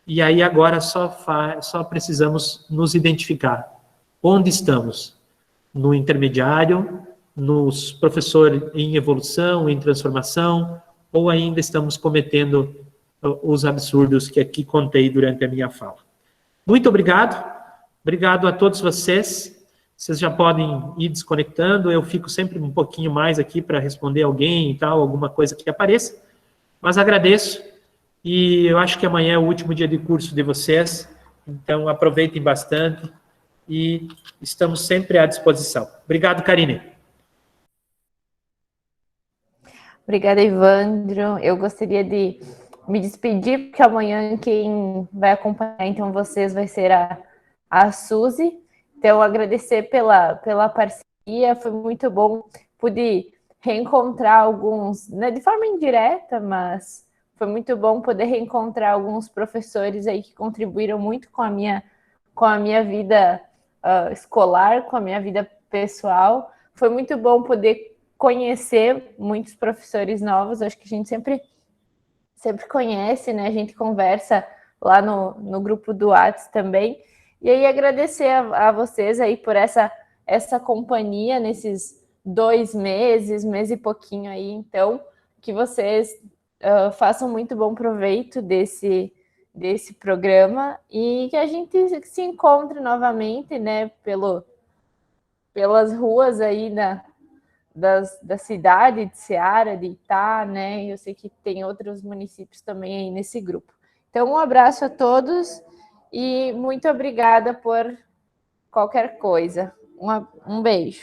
e aí agora só precisamos nos identificar. Onde estamos? No intermediário, nos professores em evolução, em transformação, ou ainda estamos cometendo os absurdos que aqui contei durante a minha fala. Muito obrigado. Obrigado a todos vocês. Vocês já podem ir desconectando. Eu fico sempre um pouquinho mais aqui para responder alguém e tal, alguma coisa que apareça. Mas agradeço. E eu acho que amanhã é o último dia de curso de vocês. Então, aproveitem bastante. E estamos sempre à disposição. Obrigado, Karine. Obrigada, Ivandro. Eu gostaria de me despedir, porque amanhã quem vai acompanhar, então, vocês vai ser a Suzy. Então, agradecer pela parceria, foi muito bom. Pude reencontrar alguns, né, de forma indireta, mas foi muito bom poder reencontrar alguns professores aí que contribuíram muito com a minha vida escolar, com a minha vida pessoal. Foi muito bom poder conhecer muitos professores novos. Acho que a gente sempre conhece, né? A gente conversa lá no grupo do WhatsApp também. E aí agradecer a vocês aí por essa companhia nesses 2 meses, mês e pouquinho aí. Então, que vocês façam muito bom proveito desse programa e que a gente se encontre novamente, né? Pelas ruas aí da cidade de Ceará, de Itá, né? Eu sei que tem outros municípios também aí nesse grupo. Então, um abraço a todos e muito obrigada por qualquer coisa. Um beijo.